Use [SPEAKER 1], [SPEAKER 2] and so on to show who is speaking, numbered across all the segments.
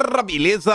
[SPEAKER 1] galera, beleza?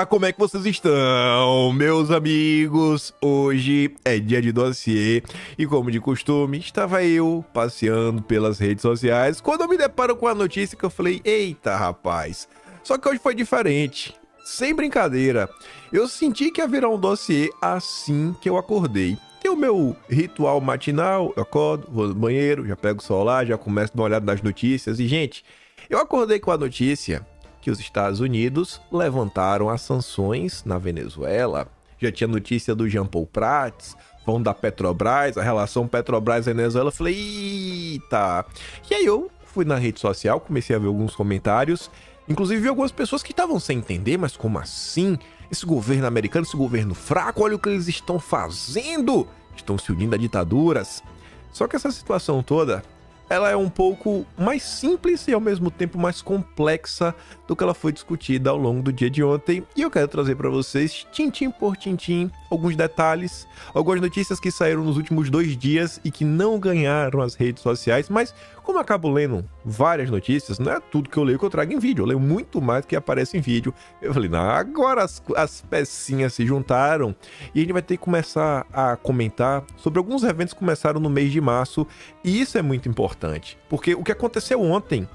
[SPEAKER 1] Como é que vocês estão, meus amigos? Hoje é dia de dossiê e, como de costume, estava eu passeando pelas redes sociais quando eu me deparo com a notícia que eu falei, eita, rapaz. Só que hoje foi diferente, sem brincadeira. Eu senti que ia virar um dossiê assim que eu acordei. Tem o meu ritual matinal, eu acordo, vou no banheiro, já pego o celular, já começo a dar uma olhada nas notícias e, gente, eu acordei com a notícia que os Estados Unidos levantaram as sanções na Venezuela. Já tinha notícia do Jean Paul Prats, vão da Petrobras, a relação Petrobras-Venezuela. Falei, eita! E aí eu fui na rede social, comecei a ver alguns comentários, inclusive vi algumas pessoas que estavam sem entender, mas como assim? Esse governo americano, esse governo fraco, olha o que eles estão fazendo! Estão se unindo a ditaduras. Só que essa situação toda, ela é um pouco mais simples e ao mesmo tempo mais complexa do que ela foi discutida ao longo do dia de ontem. E eu quero trazer para vocês, tintim por tintim, alguns detalhes, algumas notícias que saíram nos últimos 2 dias e que não ganharam as redes sociais. Mas como eu acabo lendo várias notícias, não é tudo que eu leio que eu trago em vídeo. Eu leio muito mais do que aparece em vídeo. Eu falei, não, agora as pecinhas se juntaram e a gente vai ter que começar a comentar sobre alguns eventos que começaram no mês de março. E isso é muito importante, porque o que aconteceu ontem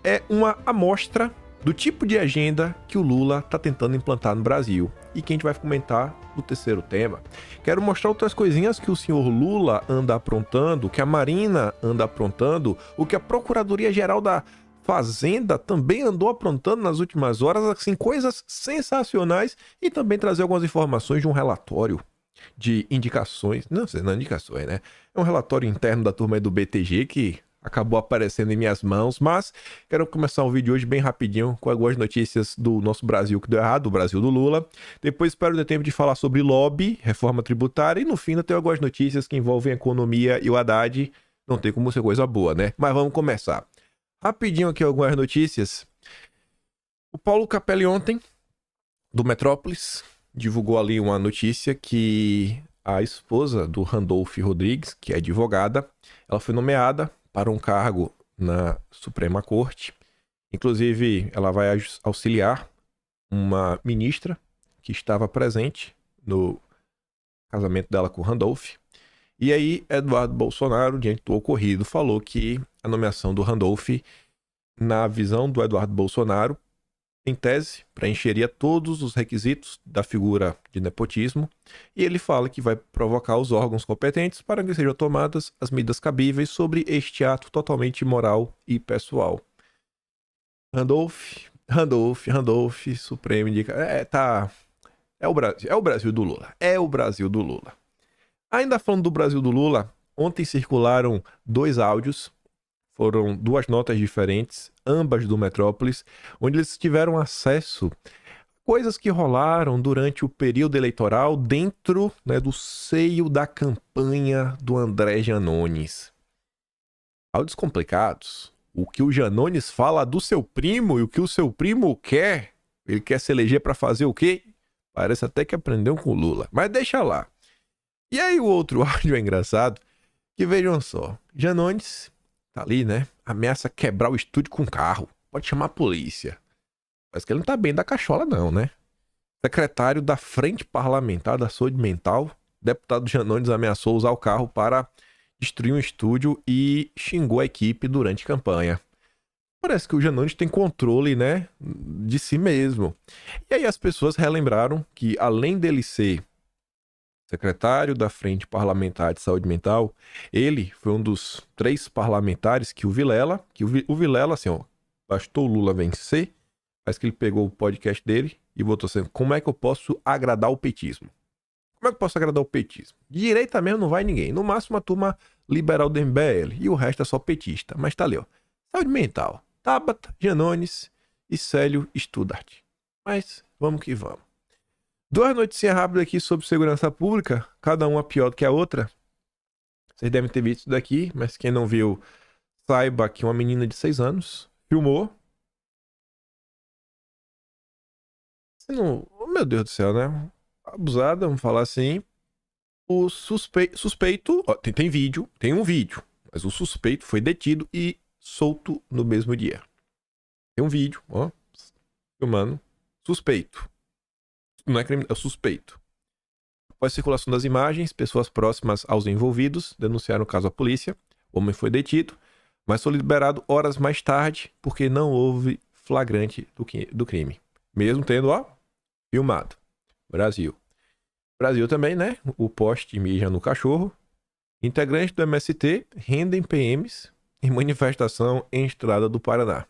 [SPEAKER 1] é uma amostra do tipo de agenda que o Lula está tentando implantar no Brasil e que a gente vai comentar no terceiro tema. Quero mostrar outras coisinhas que o senhor Lula anda aprontando, que a Marina anda aprontando, o que a Procuradoria-Geral da Fazenda também andou aprontando nas últimas horas, assim, coisas sensacionais, e também trazer algumas informações de um relatório de indicações, não sei, não indicações, né? É um relatório interno da turma aí do BTG que acabou aparecendo em minhas mãos, mas quero começar o vídeo hoje bem rapidinho com algumas notícias do nosso Brasil que deu errado, o Brasil do Lula. Depois espero ter tempo de falar sobre lobby, reforma tributária e no fim eu tenho algumas notícias que envolvem a economia e o Haddad. Não tem como ser coisa boa, né? Mas vamos começar. Rapidinho aqui algumas notícias. O Paulo Capelli ontem, do Metrópolis, divulgou ali uma notícia que a esposa do Randolph Rodrigues, que é advogada, ela foi nomeada para um cargo na Suprema Corte. Inclusive, ela vai auxiliar uma ministra que estava presente no casamento dela com o Randolph. E aí, Eduardo Bolsonaro, diante do ocorrido, falou que a nomeação do Randolph, na visão do Eduardo Bolsonaro, em tese, preencheria todos os requisitos da figura de nepotismo, e ele fala que vai provocar os órgãos competentes para que sejam tomadas as medidas cabíveis sobre este ato totalmente imoral e pessoal. Randolph, Supremo indica... É o Brasil do Lula. É o Brasil do Lula. Ainda falando do Brasil do Lula, ontem circularam 2 áudios. Foram 2 notas diferentes, ambas do Metrópolis, onde eles tiveram acesso a coisas que rolaram durante o período eleitoral dentro, né, do seio da campanha do André Janones. Áudios complicados. O que o Janones fala do seu primo e o que o seu primo quer. Ele quer se eleger para fazer o quê? Parece até que aprendeu com o Lula. Mas deixa lá. E aí o outro áudio é engraçado, que vejam só. Janones... tá ali, né? Ameaça quebrar o estúdio com carro. Pode chamar a polícia. Parece que ele não tá bem da cachola, não, né? Secretário da Frente Parlamentar da Saúde Mental, deputado Janones ameaçou usar o carro para destruir um estúdio e xingou a equipe durante a campanha. Parece que o Janones tem controle, né? De si mesmo. E aí as pessoas relembraram que, além dele ser secretário da Frente Parlamentar de Saúde Mental, ele foi um dos 3 parlamentares que o Vilela, assim, ó, bastou o Lula vencer, parece que ele pegou o podcast dele e botou assim, como é que eu posso agradar o petismo? Como é que eu posso agradar o petismo? De direita mesmo não vai ninguém, no máximo a turma liberal do MBL, e o resto é só petista, mas tá ali, ó, Saúde Mental, Tabata, Janones e Célio Studart. Mas vamos que vamos. 2 notícias rápidas aqui sobre segurança pública, cada uma pior do que a outra. Vocês devem ter visto isso daqui, mas quem não viu, saiba que uma menina de 6 anos filmou. Oh, meu Deus do céu, né? Abusada, vamos falar assim. O suspeito, ó, tem vídeo, tem um vídeo, mas o suspeito foi detido e solto no mesmo dia. Tem um vídeo, ó, filmando. suspeito. Não é crime, é suspeito. Após a circulação das imagens, pessoas próximas aos envolvidos denunciaram o caso à polícia. O homem foi detido, mas foi liberado horas mais tarde porque não houve flagrante do crime. Mesmo tendo, filmado. Brasil. Brasil também, né? O poste mija no cachorro. Integrantes do MST rendem PMs em manifestação em Estrada do Paraná.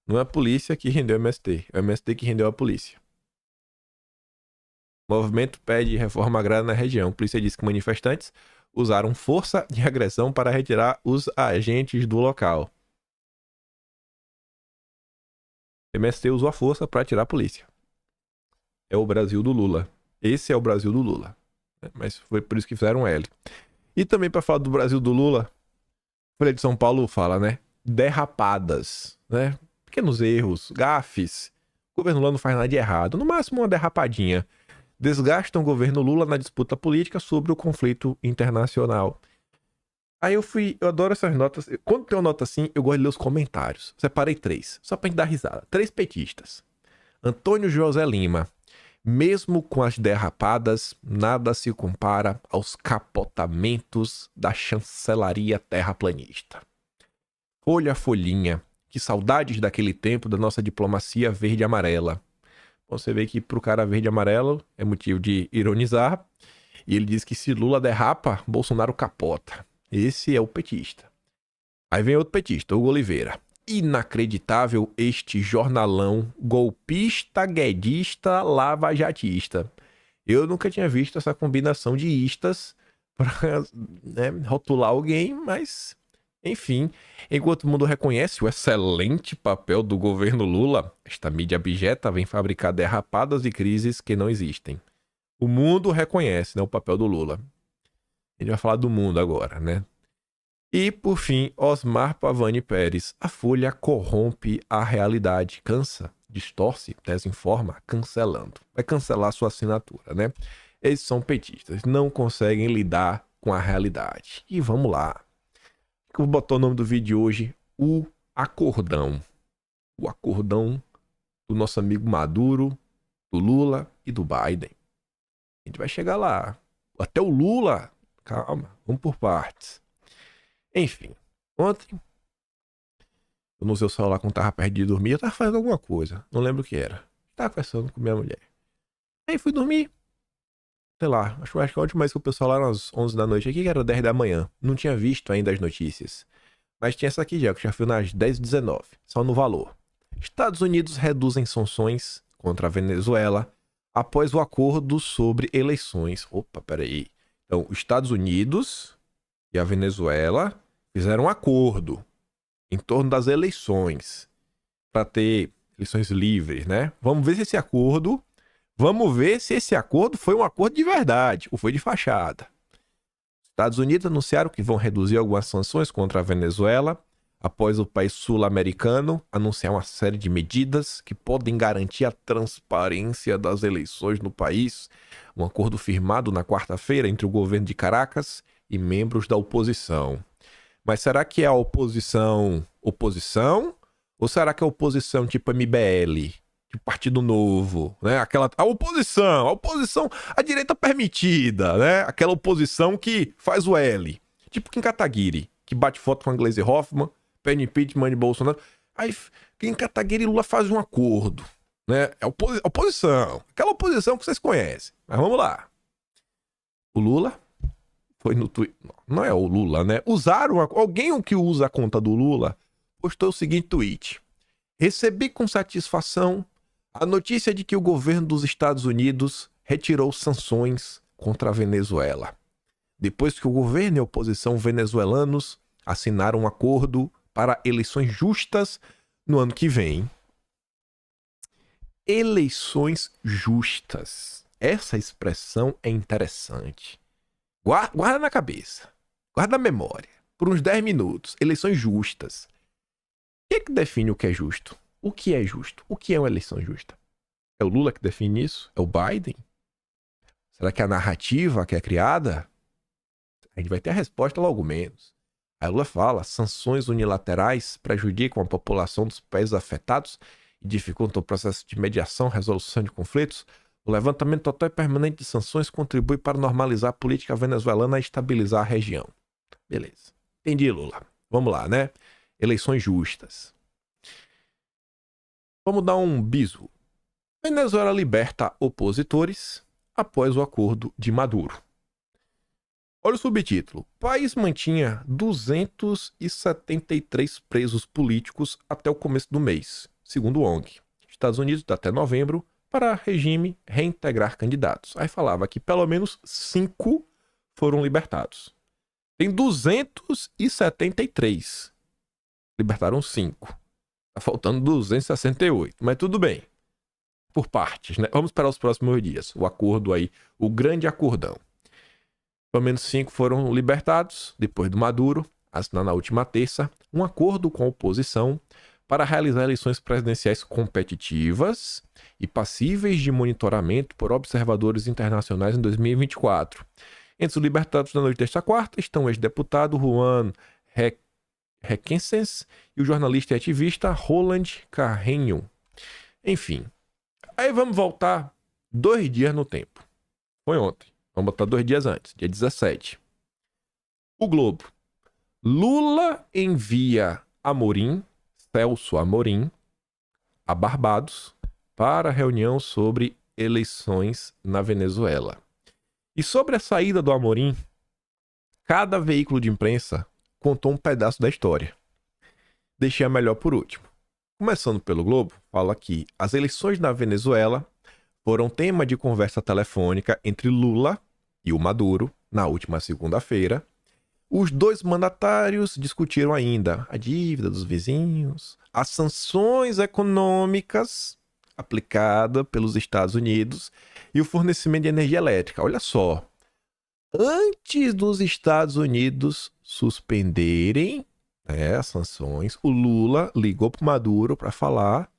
[SPEAKER 1] Não é a polícia que rendeu o MST, é o MST que rendeu a polícia. O movimento pede reforma agrária na região. A polícia diz que manifestantes usaram força de agressão para retirar os agentes do local. O MST usou a força para tirar a polícia. É o Brasil do Lula. Esse é o Brasil do Lula. Mas foi por isso que fizeram L. E também para falar do Brasil do Lula, a Folha de São Paulo fala, né? Derrapadas, né? Pequenos erros, gafes. O governo Lula não faz nada de errado. No máximo uma derrapadinha. Desgastam o governo Lula na disputa política sobre o conflito internacional. Aí eu adoro essas notas. Quando tem uma nota assim, eu gosto de ler os comentários. Separei 3, só pra gente dar risada. 3 petistas. Antônio José Lima. Mesmo com as derrapadas, nada se compara aos capotamentos da chancelaria terraplanista. Folha, folhinha. Que saudades daquele tempo da nossa diplomacia verde e amarela. Você vê que pro cara verde e amarelo é motivo de ironizar. E ele diz que se Lula derrapa, Bolsonaro capota. Esse é o petista. Aí vem outro petista, Hugo Oliveira. Inacreditável este jornalão golpista, guedista, lavajatista. Eu nunca tinha visto essa combinação de istas para, né, rotular alguém, mas... Enfim, enquanto o mundo reconhece o excelente papel do governo Lula, esta mídia abjeta vem fabricar derrapadas e crises que não existem. O mundo reconhece, né, o papel do Lula. A gente vai falar do mundo agora, né? E, por fim, Osmar Pavani Pérez. A Folha corrompe a realidade, cansa, distorce, desinforma, cancelando. Vai cancelar sua assinatura, né? Eles são petistas, não conseguem lidar com a realidade. E vamos lá. Eu vou botar o nome do vídeo de hoje, o acordão. O acordão do nosso amigo Maduro, do Lula e do Biden. A gente vai chegar lá. Até o Lula. Calma, vamos por partes. Enfim, ontem eu não usei o celular quando tava perto de dormir. Eu tava fazendo alguma coisa, não lembro o que era. Tava conversando com minha mulher. Aí fui dormir. Sei lá, acho que a última vez que o pessoal lá eram às 11 da noite aqui, que era 10 da manhã. Não tinha visto ainda as notícias. Mas tinha essa aqui já, que já fui nas 10h19, só no valor. Estados Unidos reduzem sanções contra a Venezuela após o acordo sobre eleições. Opa, peraí. Então, os Estados Unidos e a Venezuela fizeram um acordo em torno das eleições para ter eleições livres, né? Vamos ver se esse acordo foi um acordo de verdade ou foi de fachada. Estados Unidos anunciaram que vão reduzir algumas sanções contra a Venezuela após o país sul-americano anunciar uma série de medidas que podem garantir a transparência das eleições no país. Um acordo firmado na quarta-feira entre o governo de Caracas e membros da oposição. Mas será que é a oposição ou será que é a oposição tipo MBL? Partido Novo, né? A oposição, a direita permitida, né? Aquela oposição que faz o L. Tipo Kim Kataguiri, que bate foto com a Gleisi Hoffmann, pede impeachment de Bolsonaro. Aí Kim Kataguiri e Lula fazem um acordo, né? É oposição, aquela oposição que vocês conhecem. Mas vamos lá. O Lula foi no Twitter. Não é o Lula, né? Alguém que usa a conta do Lula postou o seguinte tweet. Recebi com satisfação a notícia de que o governo dos Estados Unidos retirou sanções contra a Venezuela, depois que o governo e a oposição venezuelanos assinaram um acordo para eleições justas no ano que vem. Eleições justas. Essa expressão é interessante. Guarda na cabeça. Guarda na memória. Por uns 10 minutos. Eleições justas. O que define o que é justo? O que é justo? O que é uma eleição justa? É o Lula que define isso? É o Biden? Será que é a narrativa que é criada? A gente vai ter a resposta logo menos. A Lula fala, sanções unilaterais prejudicam a população dos países afetados e dificultam o processo de mediação, resolução de conflitos, o levantamento total e permanente de sanções contribui para normalizar a política venezuelana e estabilizar a região. Beleza. Entendi, Lula. Vamos lá, né? Eleições justas. Vamos dar um bisu. Venezuela liberta opositores após o acordo de Maduro. Olha o subtítulo. O país mantinha 273 presos políticos até o começo do mês, segundo o ONG. Estados Unidos até novembro para regime reintegrar candidatos. Aí falava que pelo menos 5 foram libertados. Tem 273. Libertaram 5. Tá faltando 268, mas tudo bem. Por partes, né? Vamos para os próximos dias. O acordo aí, o grande acordão. Pelo menos 5 foram libertados, depois do Maduro, assinar na última terça, um acordo com a oposição para realizar eleições presidenciais competitivas e passíveis de monitoramento por observadores internacionais em 2024. Entre os libertados da noite desta quarta estão o ex-deputado Juan Requesens e o jornalista e ativista Roland Carreño. Enfim, aí vamos voltar 2 dias no tempo. Foi ontem. Vamos botar 2 dias antes, dia 17. O Globo. Lula envia Celso Amorim, a Barbados, para reunião sobre eleições na Venezuela. E sobre a saída do Amorim, cada veículo de imprensa contou um pedaço da história. Deixei a melhor por último. Começando pelo Globo, fala que as eleições na Venezuela foram tema de conversa telefônica entre Lula e o Maduro na última segunda-feira. Os dois mandatários discutiram ainda a dívida dos vizinhos, as sanções econômicas aplicadas pelos Estados Unidos e o fornecimento de energia elétrica. Olha só, antes dos Estados Unidos suspenderem as sanções, o Lula ligou para o Maduro para falar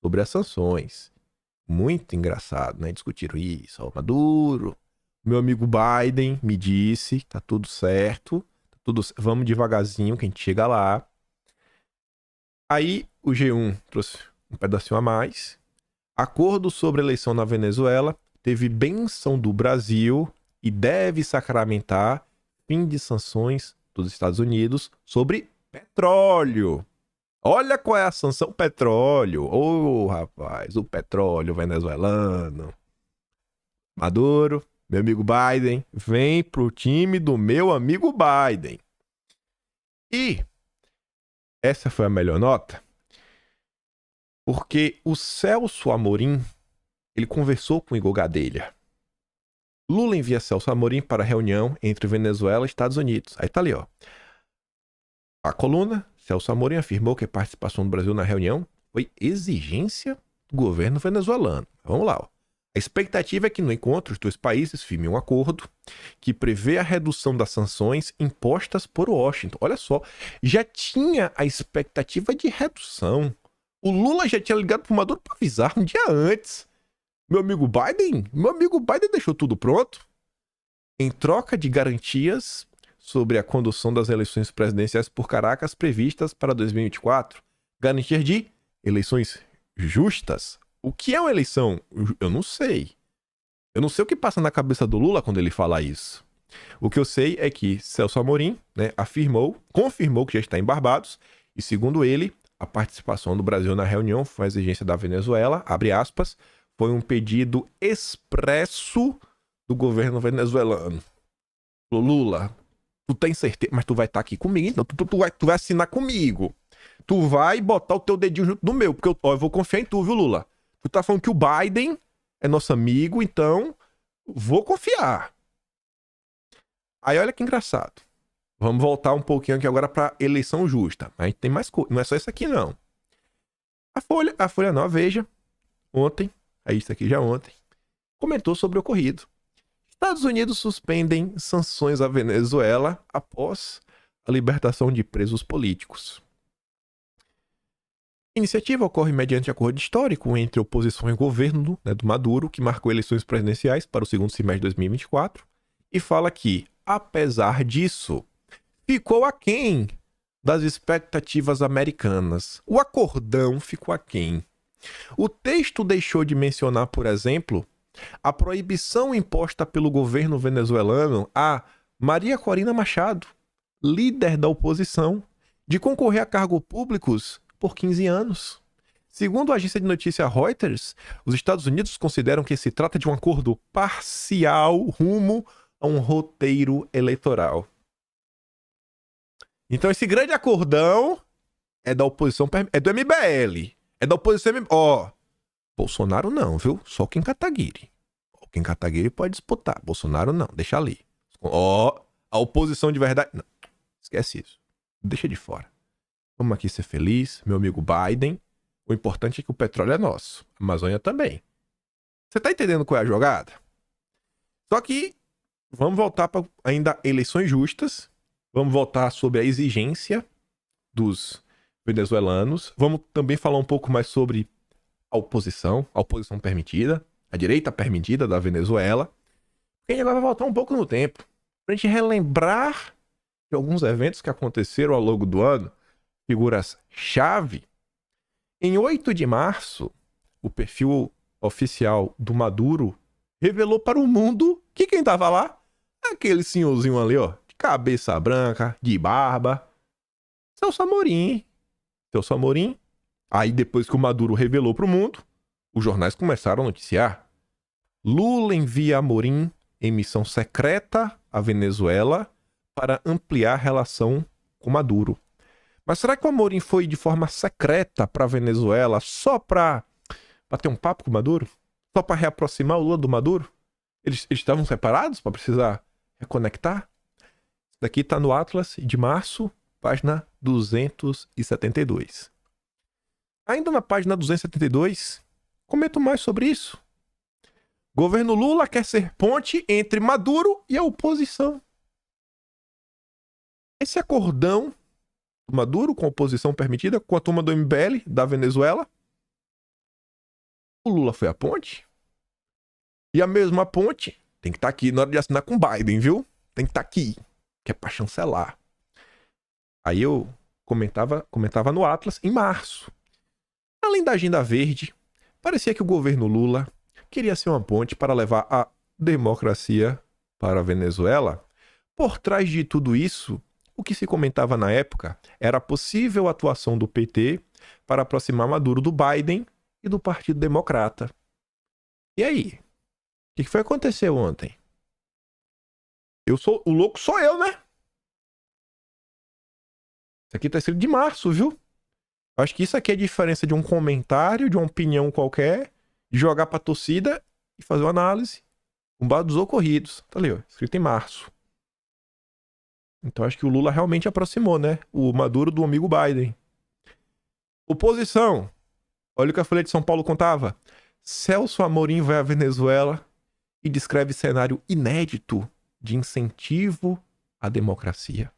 [SPEAKER 1] sobre as sanções. Muito engraçado, né? Discutiram isso. O Maduro, meu amigo Biden me disse, tá tudo certo, vamos devagarzinho que a gente chega lá. Aí o G1 trouxe um pedacinho a mais. Acordo sobre eleição na Venezuela teve bênção do Brasil e deve sacramentar fim de sanções dos Estados Unidos sobre petróleo. Olha qual é a sanção petróleo. Ô, rapaz, o petróleo venezuelano. Maduro, meu amigo Biden, vem pro time do meu amigo Biden. E essa foi a melhor nota, porque o Celso Amorim, ele conversou com Igor Gadelha. Lula envia Celso Amorim para a reunião entre Venezuela e Estados Unidos. Aí tá ali, ó. A coluna, Celso Amorim afirmou que a participação do Brasil na reunião foi exigência do governo venezuelano. Vamos lá, ó. A expectativa é que no encontro os dois países firmem um acordo que prevê a redução das sanções impostas por Washington. Olha só, já tinha a expectativa de redução. O Lula já tinha ligado para o Maduro para avisar um dia antes. Meu amigo Biden deixou tudo pronto. Em troca de garantias sobre a condução das eleições presidenciais por Caracas previstas para 2024. Garantias de eleições justas. O que é uma eleição? Eu não sei. Eu não sei o que passa na cabeça do Lula quando ele fala isso. O que eu sei é que Celso Amorim, né, confirmou que já está em Barbados e, segundo ele, a participação do Brasil na reunião foi uma exigência da Venezuela, abre aspas, foi um pedido expresso do governo venezuelano. Lula, tu tem certeza, mas tu vai estar aqui comigo, então tu vai assinar comigo. Tu vai botar o teu dedinho junto do meu, porque eu vou confiar em tu, viu, Lula? Tu tá falando que o Biden é nosso amigo, então vou confiar. Aí olha que engraçado. Vamos voltar um pouquinho aqui agora para eleição justa. A gente tem mais coisa, não é só isso aqui não. A Folha não, a Veja, ontem, aí isso aqui já ontem, comentou sobre o ocorrido. Estados Unidos suspendem sanções à Venezuela após a libertação de presos políticos. A iniciativa ocorre mediante acordo histórico entre oposição e governo, né, do Maduro, que marcou eleições presidenciais para o segundo semestre de 2024, e fala que, apesar disso, ficou aquém das expectativas americanas. O acordão ficou aquém. O texto deixou de mencionar, por exemplo, a proibição imposta pelo governo venezuelano a Maria Corina Machado, líder da oposição, de concorrer a cargos públicos por 15 anos. Segundo a agência de notícia Reuters, os Estados Unidos consideram que se trata de um acordo parcial rumo a um roteiro eleitoral. Então esse grande acordão é da oposição, é do MBL, é da oposição, Bolsonaro não, viu? Só Kim Kataguiri. Kim Kataguiri pode disputar, Bolsonaro não, deixa ali. A oposição de verdade, não, esquece isso, deixa de fora. Vamos aqui ser feliz, meu amigo Biden. O importante é que o petróleo é nosso. A Amazônia também. Você tá entendendo qual é a jogada? Só que vamos voltar para ainda eleições justas. Vamos voltar sobre a exigência dos venezuelanos. Vamos também falar um pouco mais sobre a oposição permitida, a direita permitida da Venezuela. E a gente agora vai voltar um pouco no tempo, para a gente relembrar de alguns eventos que aconteceram ao longo do ano, figuras-chave. Em 8 de março, o perfil oficial do Maduro revelou para o mundo que quem tava lá? Aquele senhorzinho ali, ó, de cabeça branca, de barba. Celso Amorim. Celso Amorim. Aí depois que o Maduro revelou para o mundo, os jornais começaram a noticiar. Lula envia Amorim em missão secreta à Venezuela para ampliar a relação com Maduro. Mas será que o Amorim foi de forma secreta para a Venezuela só para bater um papo com o Maduro? Só para reaproximar o Lula do Maduro? Eles estavam separados para precisar reconectar? Isso daqui está no Atlas de março, página 272. Ainda na página 272, comento mais sobre isso. Governo Lula quer ser ponte entre Maduro e a oposição. Esse acordão do Maduro com a oposição permitida, com a turma do MBL da Venezuela, o Lula foi a ponte. E a mesma ponte tem que estar aqui na hora de assinar com Biden, viu? Tem que estar aqui, que é para chancelar. Aí eu comentava no Atlas em março. Além da agenda verde, parecia que o governo Lula queria ser uma ponte para levar a democracia para a Venezuela. Por trás de tudo isso, o que se comentava na época era a possível atuação do PT para aproximar Maduro do Biden e do Partido Democrata. E aí? O que foi acontecer ontem? O louco sou eu, né? Isso aqui tá escrito de março, viu? Acho que isso aqui é a diferença de um comentário, de uma opinião qualquer, de jogar pra torcida e fazer uma análise com base dos ocorridos. Tá ali, ó, escrito em março. Então acho que o Lula realmente aproximou, né? O Maduro do amigo Biden. Oposição. Olha o que a Folha de São Paulo contava. Celso Amorim vai à Venezuela e descreve cenário inédito de incentivo à democracia.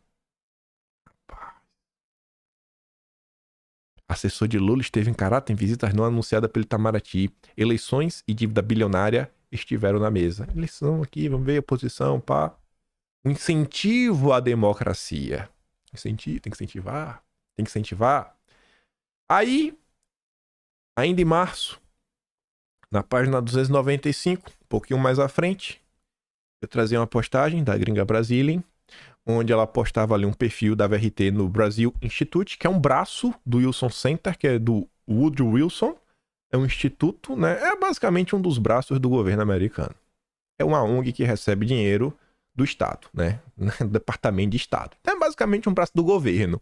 [SPEAKER 1] Assessor de Lula esteve em caráter em visitas não anunciada pelo Itamaraty. Eleições e dívida bilionária estiveram na mesa. Eleição aqui, vamos ver, oposição, pá. Incentivo à democracia. Tem que incentivar. Aí, ainda em março, na página 295, um pouquinho mais à frente, eu trazia uma postagem da Gringa Brazilian, onde ela postava ali um perfil da VRT no Brasil Institute, que é um braço do Wilson Center, que é do Woodrow Wilson. É um instituto, né? É basicamente um dos braços do governo americano. É uma ONG que recebe dinheiro do Estado, né? Do Departamento de Estado. Então é basicamente um braço do governo.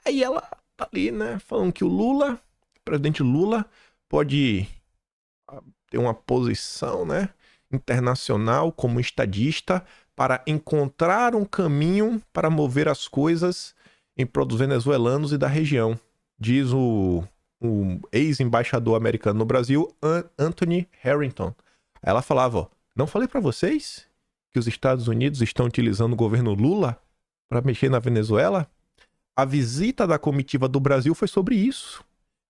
[SPEAKER 1] Aí ela tá ali, né? Falando que o presidente Lula, pode ter uma posição, né? Internacional como estadista para encontrar um caminho para mover as coisas em prol dos venezuelanos e da região, diz o ex-embaixador americano no Brasil, Anthony Harrington. Ela falava, ó, não falei para vocês que os Estados Unidos estão utilizando o governo Lula para mexer na Venezuela? A visita da comitiva do Brasil foi sobre isso.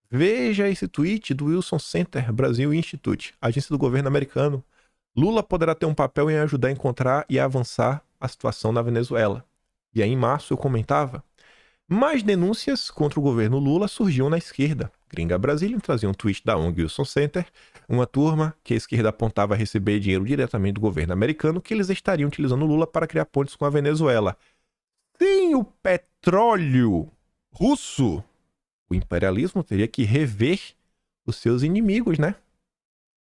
[SPEAKER 1] Veja esse tweet do Wilson Center Brasil Institute, agência do governo americano. Lula poderá ter um papel em ajudar a encontrar e a avançar a situação na Venezuela. E aí, em março, eu comentava, mais denúncias contra o governo Lula surgiam na esquerda. Gringa Brasília, trazia um tweet da ONG Wilson Center, uma turma que a esquerda apontava a receber dinheiro diretamente do governo americano, que eles estariam utilizando Lula para criar pontes com a Venezuela. Sem o petróleo russo, o imperialismo teria que rever os seus inimigos, né?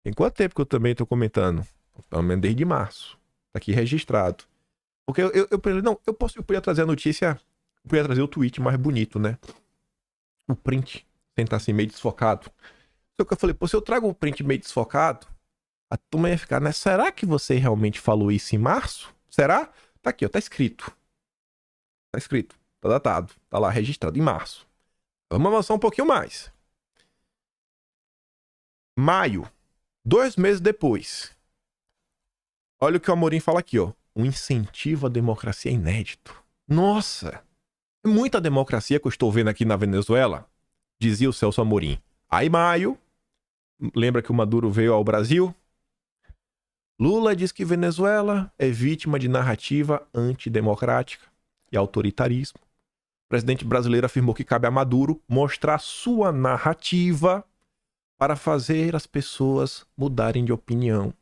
[SPEAKER 1] Tem quanto tempo que eu também estou comentando? Pelo menos desde março. Tá aqui registrado. Porque eu podia trazer a notícia, eu podia trazer o tweet mais bonito, né? O print, sem estar assim meio desfocado. Só que eu falei, pô, se eu trago o print meio desfocado, a turma ia ficar, né? Será que você realmente falou isso em março? Será? Tá aqui, ó, tá escrito. Tá escrito, tá datado, tá lá registrado em março. Vamos avançar um pouquinho mais. Maio, 2 meses depois. Olha o que o Amorim fala aqui, ó. Um incentivo à democracia inédito. Nossa! É muita democracia que eu estou vendo aqui na Venezuela, dizia o Celso Amorim. Aí, maio, lembra que o Maduro veio ao Brasil? Lula diz que Venezuela é vítima de narrativa antidemocrática e autoritarismo. O presidente brasileiro afirmou que cabe a Maduro mostrar sua narrativa para fazer as pessoas mudarem de opinião.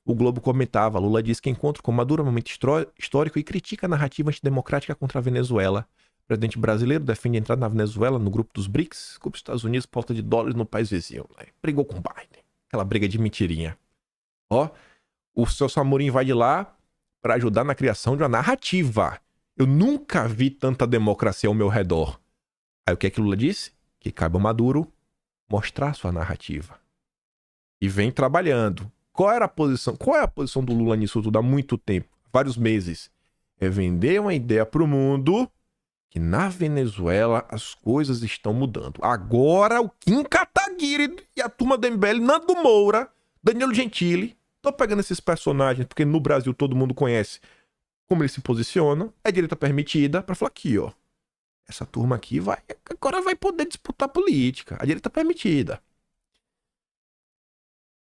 [SPEAKER 1] O Globo comentava, Lula diz que encontro com Maduro é um momento histórico e critica a narrativa antidemocrática contra a Venezuela. O presidente brasileiro defende a entrada na Venezuela no grupo dos BRICS, grupo dos Estados Unidos, falta de dólares no país vizinho. Brigou com Biden. Aquela briga de mentirinha. Ó, o Celso Amorim vai de lá para ajudar na criação de uma narrativa. Eu nunca vi tanta democracia ao meu redor. Aí o que é que Lula disse? Que cabe ao Maduro mostrar sua narrativa. E vem trabalhando. Qual era a posição? Qual é a posição do Lula nisso tudo há muito tempo? Vários meses. É vender uma ideia para o mundo que na Venezuela as coisas estão mudando. Agora o Kim Kataguiri e a turma do MBL, Nando Moura, Danilo Gentili, tô pegando esses personagens porque no Brasil todo mundo conhece como eles se posicionam. É direita permitida para falar aqui, ó. Essa turma aqui agora vai poder disputar política. A direita permitida.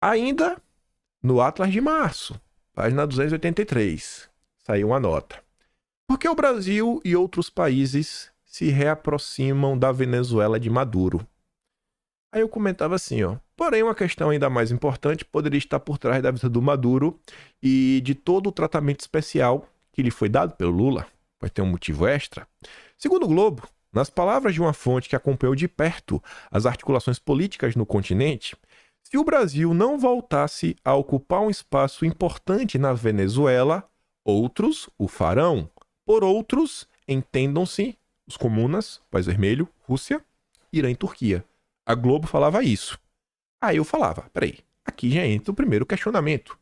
[SPEAKER 1] Ainda no Atlas de Março, página 283, saiu uma nota. Por que o Brasil e outros países se reaproximam da Venezuela de Maduro? Aí eu comentava assim, ó. Porém, uma questão ainda mais importante poderia estar por trás da visita do Maduro e de todo o tratamento especial que lhe foi dado pelo Lula. Vai ter um motivo extra. Segundo o Globo, nas palavras de uma fonte que acompanhou de perto as articulações políticas no continente, se o Brasil não voltasse a ocupar um espaço importante na Venezuela, outros o farão. Por outros, entendam-se os comunas, País Vermelho, Rússia, Irã e Turquia. A Globo falava isso. Aí eu falava, peraí, aqui já entra o primeiro questionamento.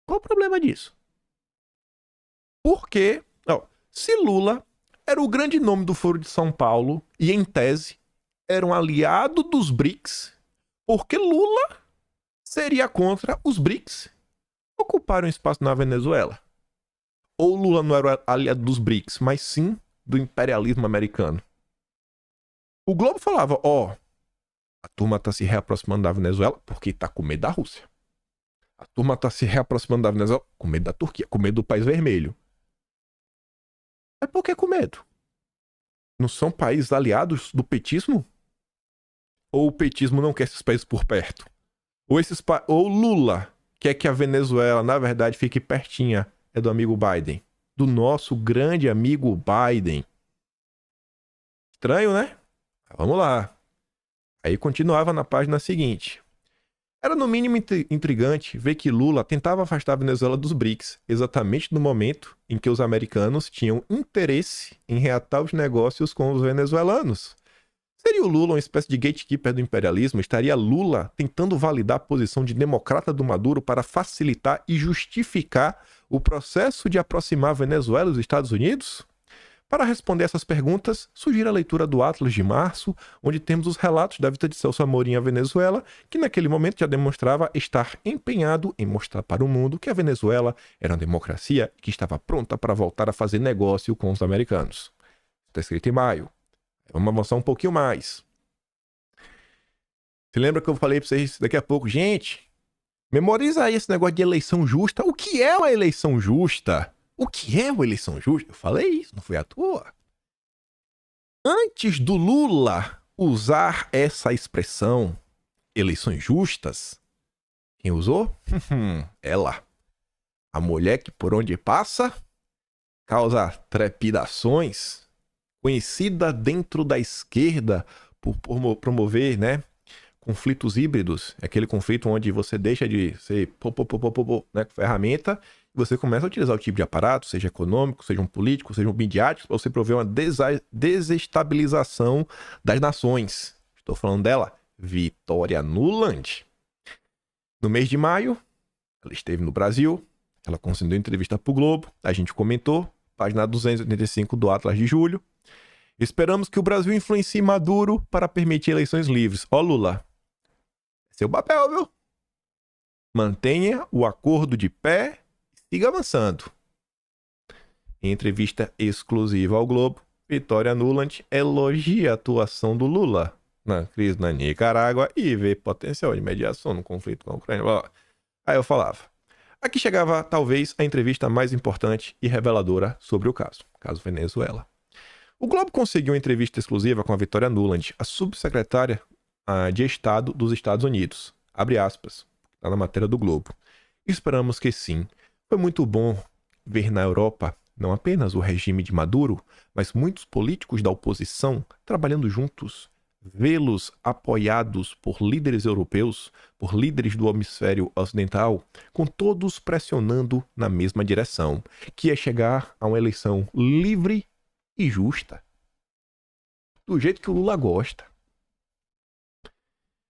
[SPEAKER 1] Qual o problema disso? Porque, se Lula era o grande nome do Foro de São Paulo e, em tese, era um aliado dos BRICS, porque Lula seria contra os BRICS ocuparem um espaço na Venezuela. Ou Lula não era aliado dos BRICS, mas sim do imperialismo americano. O Globo falava, a turma tá se reaproximando da Venezuela porque tá com medo da Rússia. A turma tá se reaproximando da Venezuela com medo da Turquia, com medo do País Vermelho. Mas por que com medo? Não são países aliados do petismo? Ou o petismo não quer esses países por perto? Ou Lula quer que a Venezuela, na verdade, fique pertinha do amigo Biden? Do nosso grande amigo Biden. Estranho, né? Vamos lá. Aí continuava na página seguinte. Era no mínimo intrigante ver que Lula tentava afastar a Venezuela dos BRICS, exatamente no momento em que os americanos tinham interesse em reatar os negócios com os venezuelanos. Seria o Lula uma espécie de gatekeeper do imperialismo? Estaria Lula tentando validar a posição de democrata do Maduro para facilitar e justificar o processo de aproximar a Venezuela dos Estados Unidos? Para responder essas perguntas, sugiro a leitura do Atlas de Março, onde temos os relatos da visita de Celso Amorim à Venezuela, que naquele momento já demonstrava estar empenhado em mostrar para o mundo que a Venezuela era uma democracia e que estava pronta para voltar a fazer negócio com os americanos. Está escrito em maio. Vamos avançar um pouquinho mais. Se lembra que eu falei para vocês daqui a pouco? Gente, memoriza aí esse negócio de eleição justa. O que é uma eleição justa? O que é uma eleição justa? Eu falei isso, não foi à toa. Antes do Lula, usar essa expressão, eleições justas, quem usou? Ela. A mulher que por onde passa causa trepidações, conhecida dentro da esquerda por promover, né, conflitos híbridos. É aquele conflito onde você deixa de ser né, ferramenta e você começa a utilizar o tipo de aparato, seja econômico, seja um político, seja um midiático, para você prover uma desestabilização das nações. Estou falando dela, Victoria Nuland. No mês de maio, ela esteve no Brasil, ela concedeu entrevista para o Globo, a gente comentou, página 285 do Atlas de Julho. Esperamos que o Brasil influencie Maduro para permitir eleições livres. Ó, Lula, seu papel, viu? Mantenha o acordo de pé e siga avançando. Em entrevista exclusiva ao Globo, Victoria Nuland elogia a atuação do Lula na crise na Nicarágua e vê potencial de mediação no conflito com a Ucrânia. Aí eu falava. Aqui chegava, talvez, a entrevista mais importante e reveladora sobre o caso Venezuela. O Globo conseguiu uma entrevista exclusiva com a Victoria Nuland, a subsecretária de Estado dos Estados Unidos. Abre aspas, está na matéria do Globo. Esperamos que sim. Foi muito bom ver na Europa não apenas o regime de Maduro, mas muitos políticos da oposição trabalhando juntos. Vê-los apoiados por líderes europeus, por líderes do hemisfério ocidental, com todos pressionando na mesma direção, que é chegar a uma eleição livre e justa. Do jeito que o Lula gosta.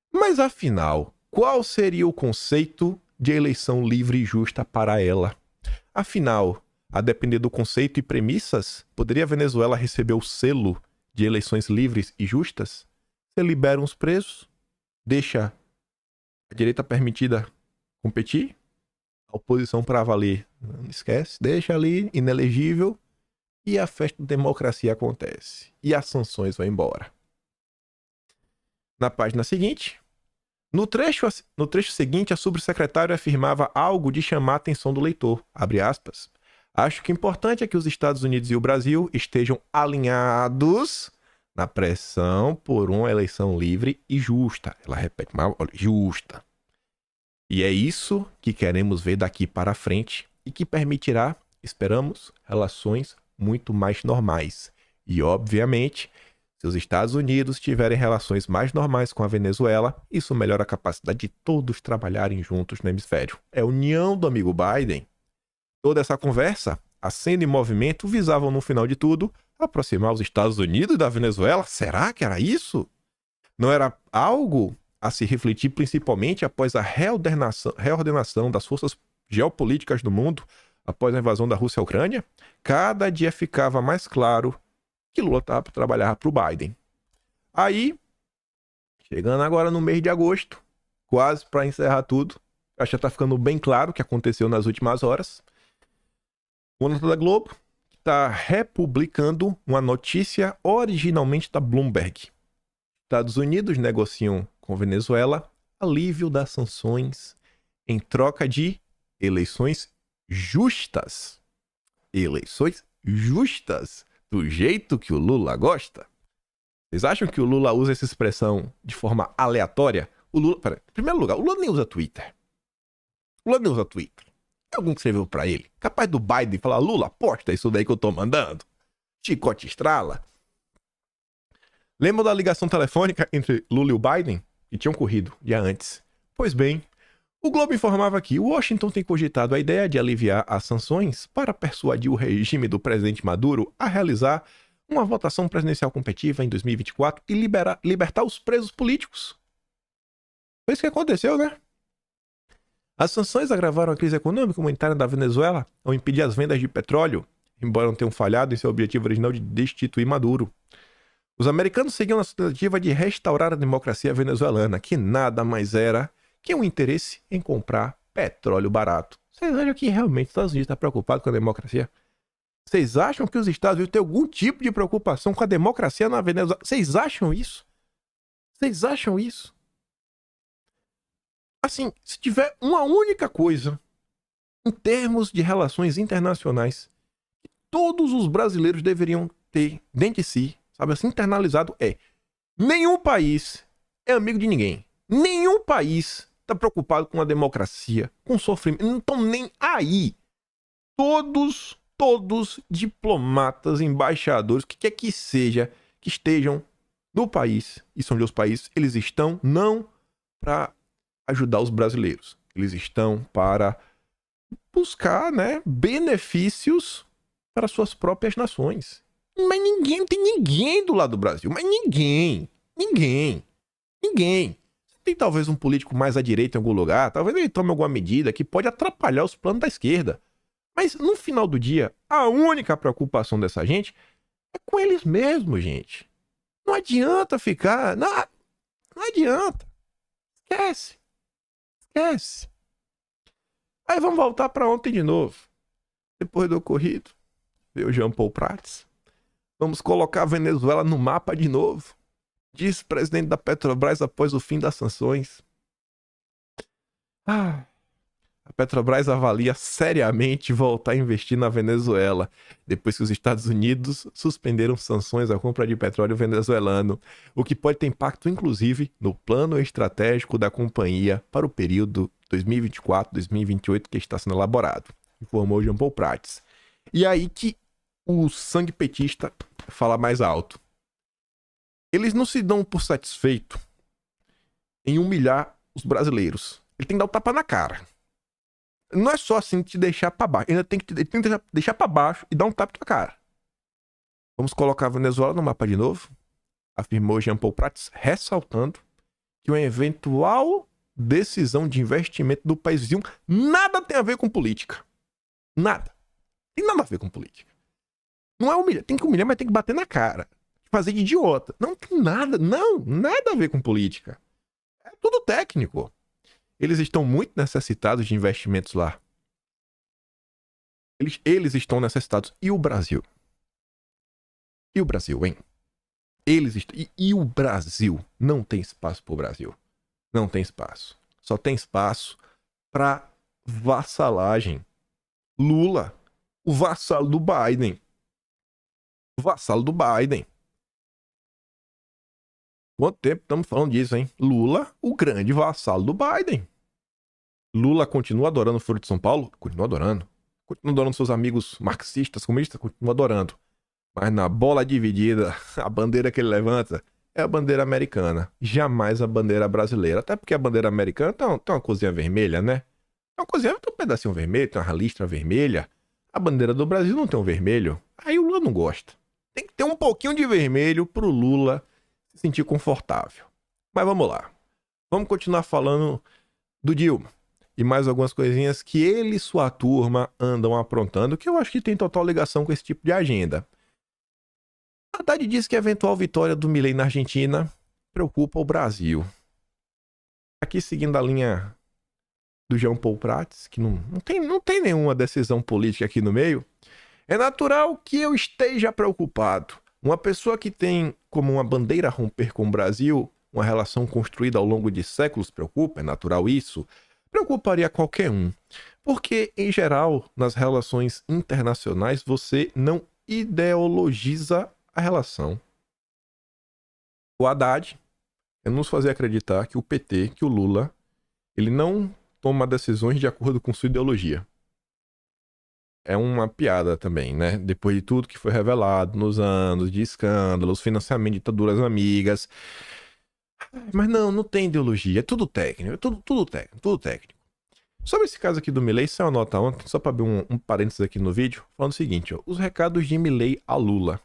[SPEAKER 1] Mas afinal, qual seria o conceito de eleição livre e justa para ela? Afinal, a depender do conceito e premissas, poderia a Venezuela receber o selo de eleições livres e justas? Você libera uns presos, deixa a direita permitida competir, a oposição para valer, não esquece, deixa ali inelegível e a festa da democracia acontece. E as sanções vão embora. Na página seguinte, no trecho seguinte, a subsecretária afirmava algo de chamar a atenção do leitor. Abre aspas. Acho que o importante é que os Estados Unidos e o Brasil estejam alinhados na pressão por uma eleição livre e justa. Ela repete, mas olha, justa. E é isso que queremos ver daqui para frente e que permitirá, esperamos, relações muito mais normais. E, obviamente, se os Estados Unidos tiverem relações mais normais com a Venezuela, isso melhora a capacidade de todos trabalharem juntos no hemisfério. É a união do amigo Biden. Toda essa conversa, aceno e movimento, visavam, no final de tudo, aproximar os Estados Unidos da Venezuela? Será que era isso? Não era algo a se refletir principalmente após a reordenação das forças geopolíticas do mundo, após a invasão da Rússia à Ucrânia? Cada dia ficava mais claro que Lula estava para trabalhar para o Biden. Aí, chegando agora no mês de agosto, quase para encerrar tudo, acho que já está ficando bem claro o que aconteceu nas últimas horas. O nota da Globo está republicando uma notícia originalmente da Bloomberg. Estados Unidos negociam com Venezuela alívio das sanções em troca de eleições justas. Eleições justas, do jeito que o Lula gosta. Vocês acham que o Lula usa essa expressão de forma aleatória? Em primeiro lugar, o Lula nem usa Twitter. O Lula nem usa Twitter. Alguém que escreveu pra ele. Capaz do Biden falar, Lula, posta isso daí que eu tô mandando. Chicote estrala. Lembram da ligação telefônica entre Lula e o Biden? Que tinha ocorrido dia antes. Pois bem, o Globo informava que Washington tem cogitado a ideia de aliviar as sanções para persuadir o regime do presidente Maduro a realizar uma votação presidencial competitiva em 2024 e libertar os presos políticos. Foi isso que aconteceu, né? As sanções agravaram a crise econômica e humanitária da Venezuela ao impedir as vendas de petróleo, embora não tenham falhado em seu objetivo original de destituir Maduro. Os americanos seguiam na tentativa de restaurar a democracia venezuelana, que nada mais era que um interesse em comprar petróleo barato. Vocês acham que realmente os Estados Unidos está preocupado com a democracia? Vocês acham que os Estados Unidos têm algum tipo de preocupação com a democracia na Venezuela? Vocês acham isso? Vocês acham isso? Assim, se tiver uma única coisa em termos de relações internacionais que todos os brasileiros deveriam ter dentro de si, sabe assim, internalizado, é Nenhum país é amigo de ninguém. Nenhum país está preocupado com a democracia, com o sofrimento. Não estão nem aí. Todos diplomatas, embaixadores, o que quer que seja, que estejam no país, e são de outros países, eles estão não para ajudar os brasileiros. Eles estão para buscar, né, benefícios para suas próprias nações. Mas ninguém, não tem ninguém do lado do Brasil. Mas ninguém. Tem talvez um político mais à direita em algum lugar, talvez ele tome alguma medida que pode atrapalhar os planos da esquerda. Mas no final do dia, a única preocupação dessa gente é com eles mesmos, gente. Não adianta ficar. Não adianta. Esquece. Aí vamos voltar para ontem de novo. Depois do ocorrido, veio o Jean Paul Prats. Vamos colocar a Venezuela no mapa de novo. Diz o presidente da Petrobras após o fim das sanções. A Petrobras avalia seriamente voltar a investir na Venezuela, depois que os Estados Unidos suspenderam sanções à compra de petróleo venezuelano, o que pode ter impacto, inclusive, no plano estratégico da companhia para o período 2024-2028 que está sendo elaborado, informou Jean Paul Prats. E aí que o sangue petista fala mais alto. Eles não se dão por satisfeito em humilhar os brasileiros. Ele tem que dar o tapa na cara. Não é só assim te deixar pra baixo. Ele tem que deixar pra baixo e dar um tapa na tua cara. Vamos colocar a Venezuela no mapa de novo, afirmou Jean Paul Prats, ressaltando que uma eventual decisão de investimento do país vizinho nada tem a ver com política. Nada. Tem nada a ver com política. Não é humilhar. Tem que humilhar, mas tem que bater na cara. Fazer de idiota. Não tem nada. Nada a ver com política. É tudo técnico. Eles estão muito necessitados de investimentos lá. Eles estão necessitados. E o Brasil? E o Brasil, hein? E o Brasil? Não tem espaço pro Brasil. Não tem espaço. Só tem espaço pra vassalagem. Lula, o vassalo do Biden. O vassalo do Biden. Quanto tempo estamos falando disso, hein? Lula, o grande vassalo do Biden. Lula continua adorando o Foro de São Paulo? Continua adorando. Continua adorando seus amigos marxistas, comunistas? Continua adorando. Mas na bola dividida, a bandeira que ele levanta é a bandeira americana. Jamais a bandeira brasileira. Até porque a bandeira americana tem uma coisinha vermelha, né? Tem uma coisinha, tem um pedacinho vermelho, tem uma listra vermelha. A bandeira do Brasil não tem um vermelho. Aí o Lula não gosta. Tem que ter um pouquinho de vermelho pro Lula se sentir confortável. Mas vamos lá. Vamos continuar falando do Dilma. E mais algumas coisinhas que ele e sua turma andam aprontando, que eu acho que tem total ligação com esse tipo de agenda. Haddad diz que a eventual vitória do Milei na Argentina preocupa o Brasil. Aqui seguindo a linha do Jean Paul Prats, que não tem nenhuma decisão política aqui no meio, é natural que eu esteja preocupado. Uma pessoa que tem como uma bandeira romper com o Brasil, uma relação construída ao longo de séculos, preocupa, é natural isso, preocuparia qualquer um. Porque, em geral, nas relações internacionais, você não ideologiza a relação. O Haddad é nos fazer acreditar que o PT, que o Lula, ele não toma decisões de acordo com sua ideologia. É uma piada também, né? Depois de tudo que foi revelado nos anos de escândalos, financiamento de ditaduras amigas. Mas não tem ideologia, é tudo técnico, tudo técnico. Sobre esse caso aqui do Milei, saiu uma nota ontem, só para abrir um parênteses aqui no vídeo, falando o seguinte, ó, os recados de Milei a Lula.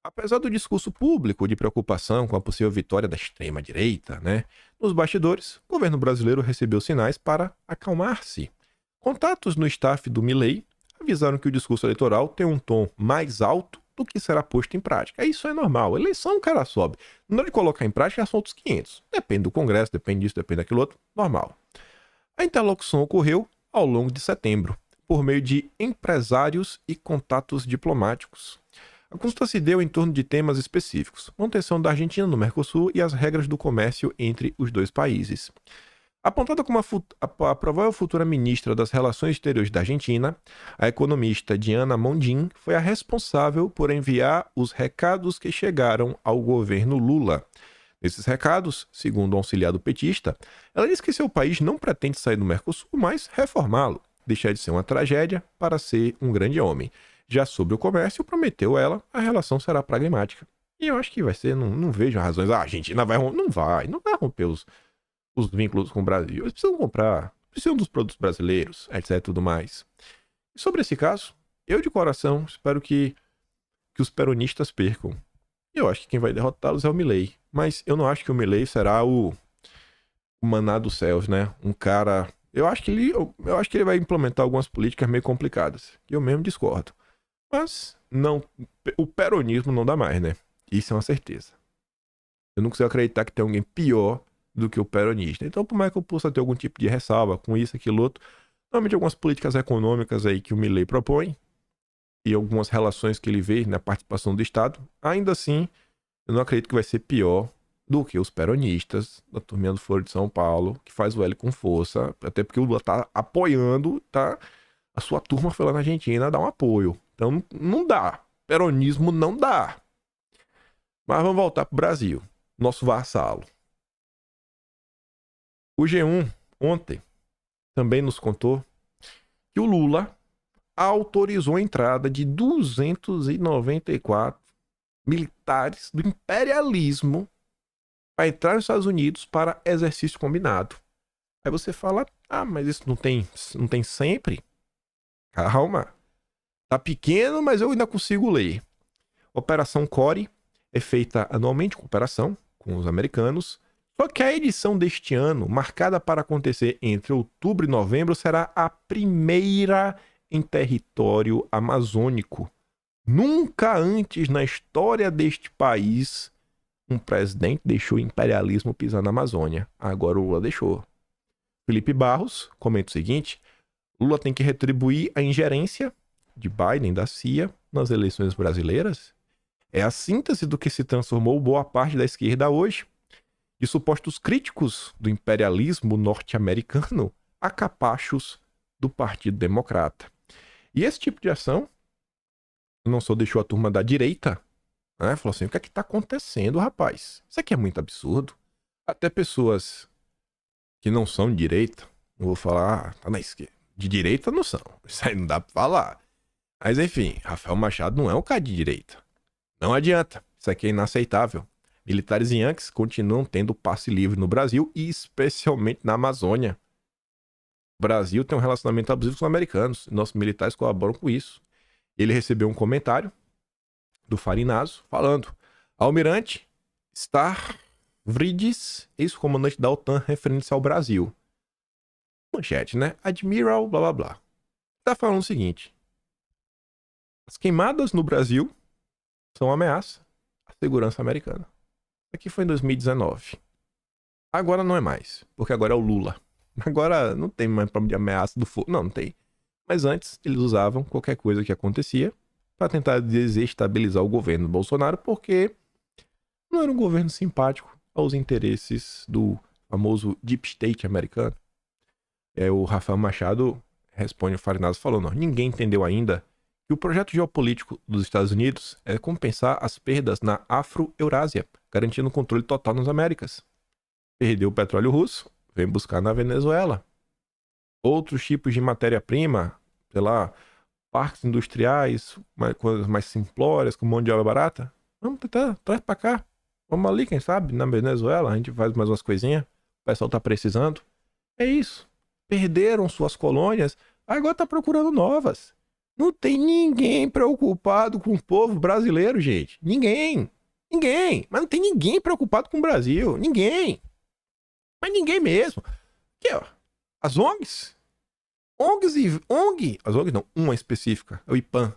[SPEAKER 1] Apesar do discurso público de preocupação com a possível vitória da extrema-direita, né? Nos bastidores, o governo brasileiro recebeu sinais para acalmar-se. Contatos no staff do Milei avisaram que o discurso eleitoral tem um tom mais alto do que será posto em prática. Isso é normal. Eleição o cara sobe. Na hora de colocar em prática, são outros 500. Depende do Congresso, depende disso, depende daquilo outro. Normal. A interlocução ocorreu ao longo de setembro, por meio de empresários e contatos diplomáticos. A consulta se deu em torno de temas específicos, manutenção da Argentina no Mercosul e as regras do comércio entre os dois países. Apontada como a provável futura ministra das Relações Exteriores da Argentina, a economista Diana Mondin foi a responsável por enviar os recados que chegaram ao governo Lula. Nesses recados, segundo o auxiliar do petista, ela diz que seu país não pretende sair do Mercosul, mas reformá-lo, deixar de ser uma tragédia para ser um grande homem. Já sobre o comércio, prometeu ela, a relação será pragmática. E eu acho que vai ser, não vejo razões. A Argentina vai romper. Não vai romper os vínculos com o Brasil. Eles precisam comprar, precisam dos produtos brasileiros, etc e tudo mais. E sobre esse caso, eu de coração espero que os peronistas percam. Eu acho que quem vai derrotá-los é o Milei. Mas eu não acho que o Milei será o maná dos céus, né? Um cara... eu acho que ele vai implementar algumas políticas meio complicadas. Que eu mesmo discordo. Mas não, o peronismo não dá mais, né? Isso é uma certeza. Eu não consigo acreditar que tem alguém pior do que o peronista. Então, por mais que eu possa ter algum tipo de ressalva com isso, aquilo, outro, normalmente algumas políticas econômicas aí que o Milei propõe e algumas relações que ele vê na participação do Estado, ainda assim, eu não acredito que vai ser pior do que os peronistas da turminha do Foro de São Paulo, que faz o L com força, até porque o Lula tá apoiando, tá? A sua turma foi lá na Argentina dar um apoio. Então, não dá. Peronismo não dá. Mas vamos voltar pro Brasil. Nosso vassalo. O G1, ontem, também nos contou que o Lula autorizou a entrada de 294 militares do imperialismo para entrar nos Estados Unidos para exercício combinado. Aí você fala, mas isso não tem sempre? Calma. Tá pequeno, mas eu ainda consigo ler. Operação Core é feita anualmente com cooperação com os americanos. Só que a edição deste ano, marcada para acontecer entre outubro e novembro, será a primeira em território amazônico. Nunca antes na história deste país um presidente deixou o imperialismo pisar na Amazônia. Agora o Lula deixou. Felipe Barros comenta o seguinte: Lula tem que retribuir a ingerência de Biden da CIA nas eleições brasileiras. É a síntese do que se transformou boa parte da esquerda hoje, de supostos críticos do imperialismo norte-americano a capachos do Partido Democrata. E esse tipo de ação não só deixou a turma da direita, né? Falou assim, o que é que tá acontecendo, rapaz? Isso aqui é muito absurdo. Até pessoas que não são de direita, não vou falar, tá na esquerda. De direita não são. Isso aí não dá pra falar. Mas enfim, Rafael Machado não é um cara de direita. Não adianta. Isso aqui é inaceitável. Militares Yankees continuam tendo passe livre no Brasil e especialmente na Amazônia. O Brasil tem um relacionamento abusivo com os americanos. E nossos militares colaboram com isso. Ele recebeu um comentário do Farinazo falando: Almirante Stavridis, ex-comandante da OTAN, referente ao Brasil. Manchete, né? Admiral, blá blá blá. Tá falando o seguinte: as queimadas no Brasil são uma ameaça à segurança americana. Aqui foi em 2019. Agora não é mais, porque agora é o Lula. Agora não tem mais problema de ameaça do fogo. Não tem. Mas antes eles usavam qualquer coisa que acontecia para tentar desestabilizar o governo do Bolsonaro, porque não era um governo simpático aos interesses do famoso Deep State americano. O Rafael Machado responde ao Farinazo falando: ninguém entendeu ainda que o projeto geopolítico dos Estados Unidos é compensar as perdas na Afro-Eurásia, garantindo o controle total nas Américas. Perdeu o petróleo russo, vem buscar na Venezuela. Outros tipos de matéria-prima, sei lá, parques industriais, coisas mais simplórias, com mão de obra barata. Vamos tentar, traz pra cá. Vamos ali, quem sabe, na Venezuela, a gente faz mais umas coisinhas. O pessoal tá precisando. É isso. Perderam suas colônias, agora tá procurando novas. Não tem ninguém preocupado com o povo brasileiro, gente. Ninguém. Ninguém. Mas não tem ninguém preocupado com o Brasil. Ninguém. Mas ninguém mesmo. Aqui, ó. As ONGs. As ONGs não, uma específica, é o IPAM.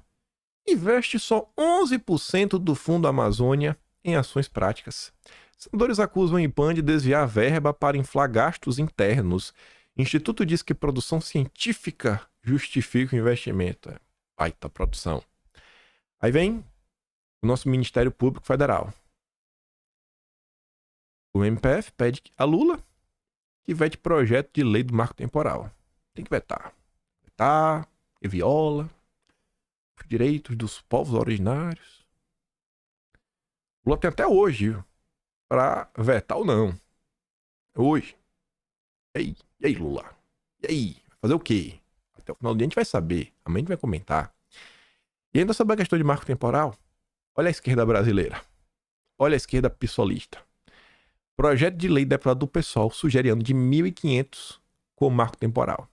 [SPEAKER 1] Investe só 11% do Fundo Amazônia em ações práticas. Senadores acusam o IPAM de desviar verba para inflar gastos internos. Instituto diz que produção científica justifica o investimento. Baita produção. Aí vem o nosso Ministério Público Federal. O MPF pede a Lula que vete projeto de lei do marco temporal. Tem que vetar. Vetar, que viola os direitos dos povos originários. Lula tem até hoje pra vetar ou não. Hoje. E aí, Lula? E aí? Vai fazer o quê? Até o final do dia a gente vai saber. Amanhã a gente vai comentar. E ainda sobre a questão de marco temporal, olha a esquerda brasileira. Olha a esquerda pissolista. Projeto de lei deputado do PSOL sugere ano de 1.500 com marco temporal.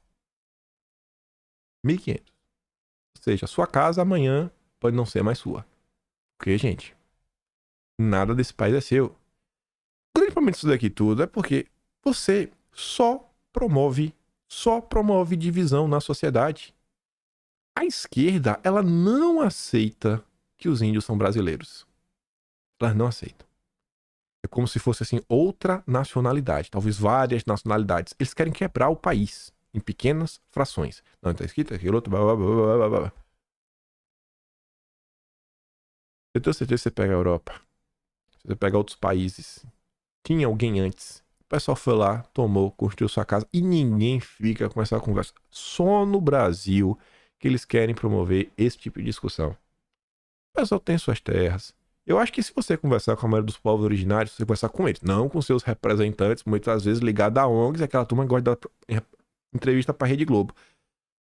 [SPEAKER 1] 1.500. Ou seja, sua casa amanhã pode não ser mais sua. Porque, gente, nada desse país é seu. O grande problema disso daqui tudo é porque você só promove divisão na sociedade. A esquerda, ela não aceita que os índios são brasileiros. Elas não aceitam. É como se fosse, assim, outra nacionalidade. Talvez várias nacionalidades. Eles querem quebrar o país em pequenas frações. Não, tá escrito aquilo, outro, blá, blá, blá, blá, blá. Eu tenho certeza que você pega a Europa. Você pega outros países. Tinha alguém antes. O pessoal foi lá, tomou, construiu sua casa e ninguém fica com essa conversa. Só no Brasil que eles querem promover esse tipo de discussão. O pessoal tem suas terras. Eu acho que se você conversar com a maioria dos povos originários, você conversar com eles, não com seus representantes, muitas vezes ligados a ONGs, aquela turma que gosta de dar entrevista pra Rede Globo.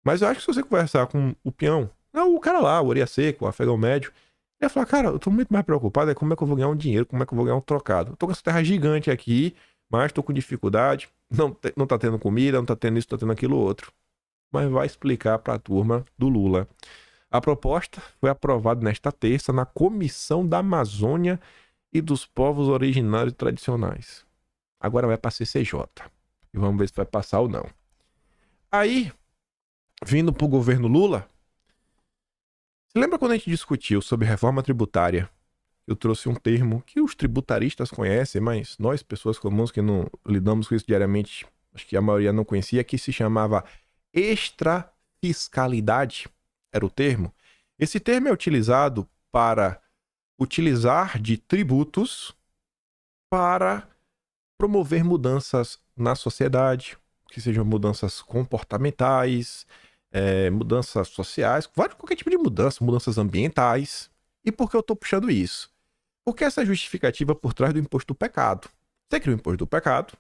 [SPEAKER 1] Mas eu acho que se você conversar com o peão, não, o cara lá, o Oria Seco, o afegão médio, ele vai falar, cara, eu tô muito mais preocupado é como é que eu vou ganhar um dinheiro, como é que eu vou ganhar um trocado. Eu tô com essa terra gigante aqui, mas tô com dificuldade, não tá tendo comida, não tá tendo isso, não tá tendo aquilo outro. Mas vai explicar pra turma do Lula. A proposta foi aprovada nesta terça na Comissão da Amazônia e dos Povos Originários Tradicionais. Agora vai para CCJ. E vamos ver se vai passar ou não. Aí, vindo para o governo Lula, você lembra quando a gente discutiu sobre reforma tributária? Eu trouxe um termo que os tributaristas conhecem, mas nós, pessoas comuns que não lidamos com isso diariamente, acho que a maioria não conhecia, que se chamava extrafiscalidade. Era o termo. Esse termo é utilizado para utilizar de tributos para promover mudanças na sociedade, que sejam mudanças comportamentais, mudanças sociais, qualquer tipo de mudança, mudanças ambientais. E por que eu estou puxando isso? Porque essa é a justificativa por trás do imposto do pecado. Você cria o imposto do pecado,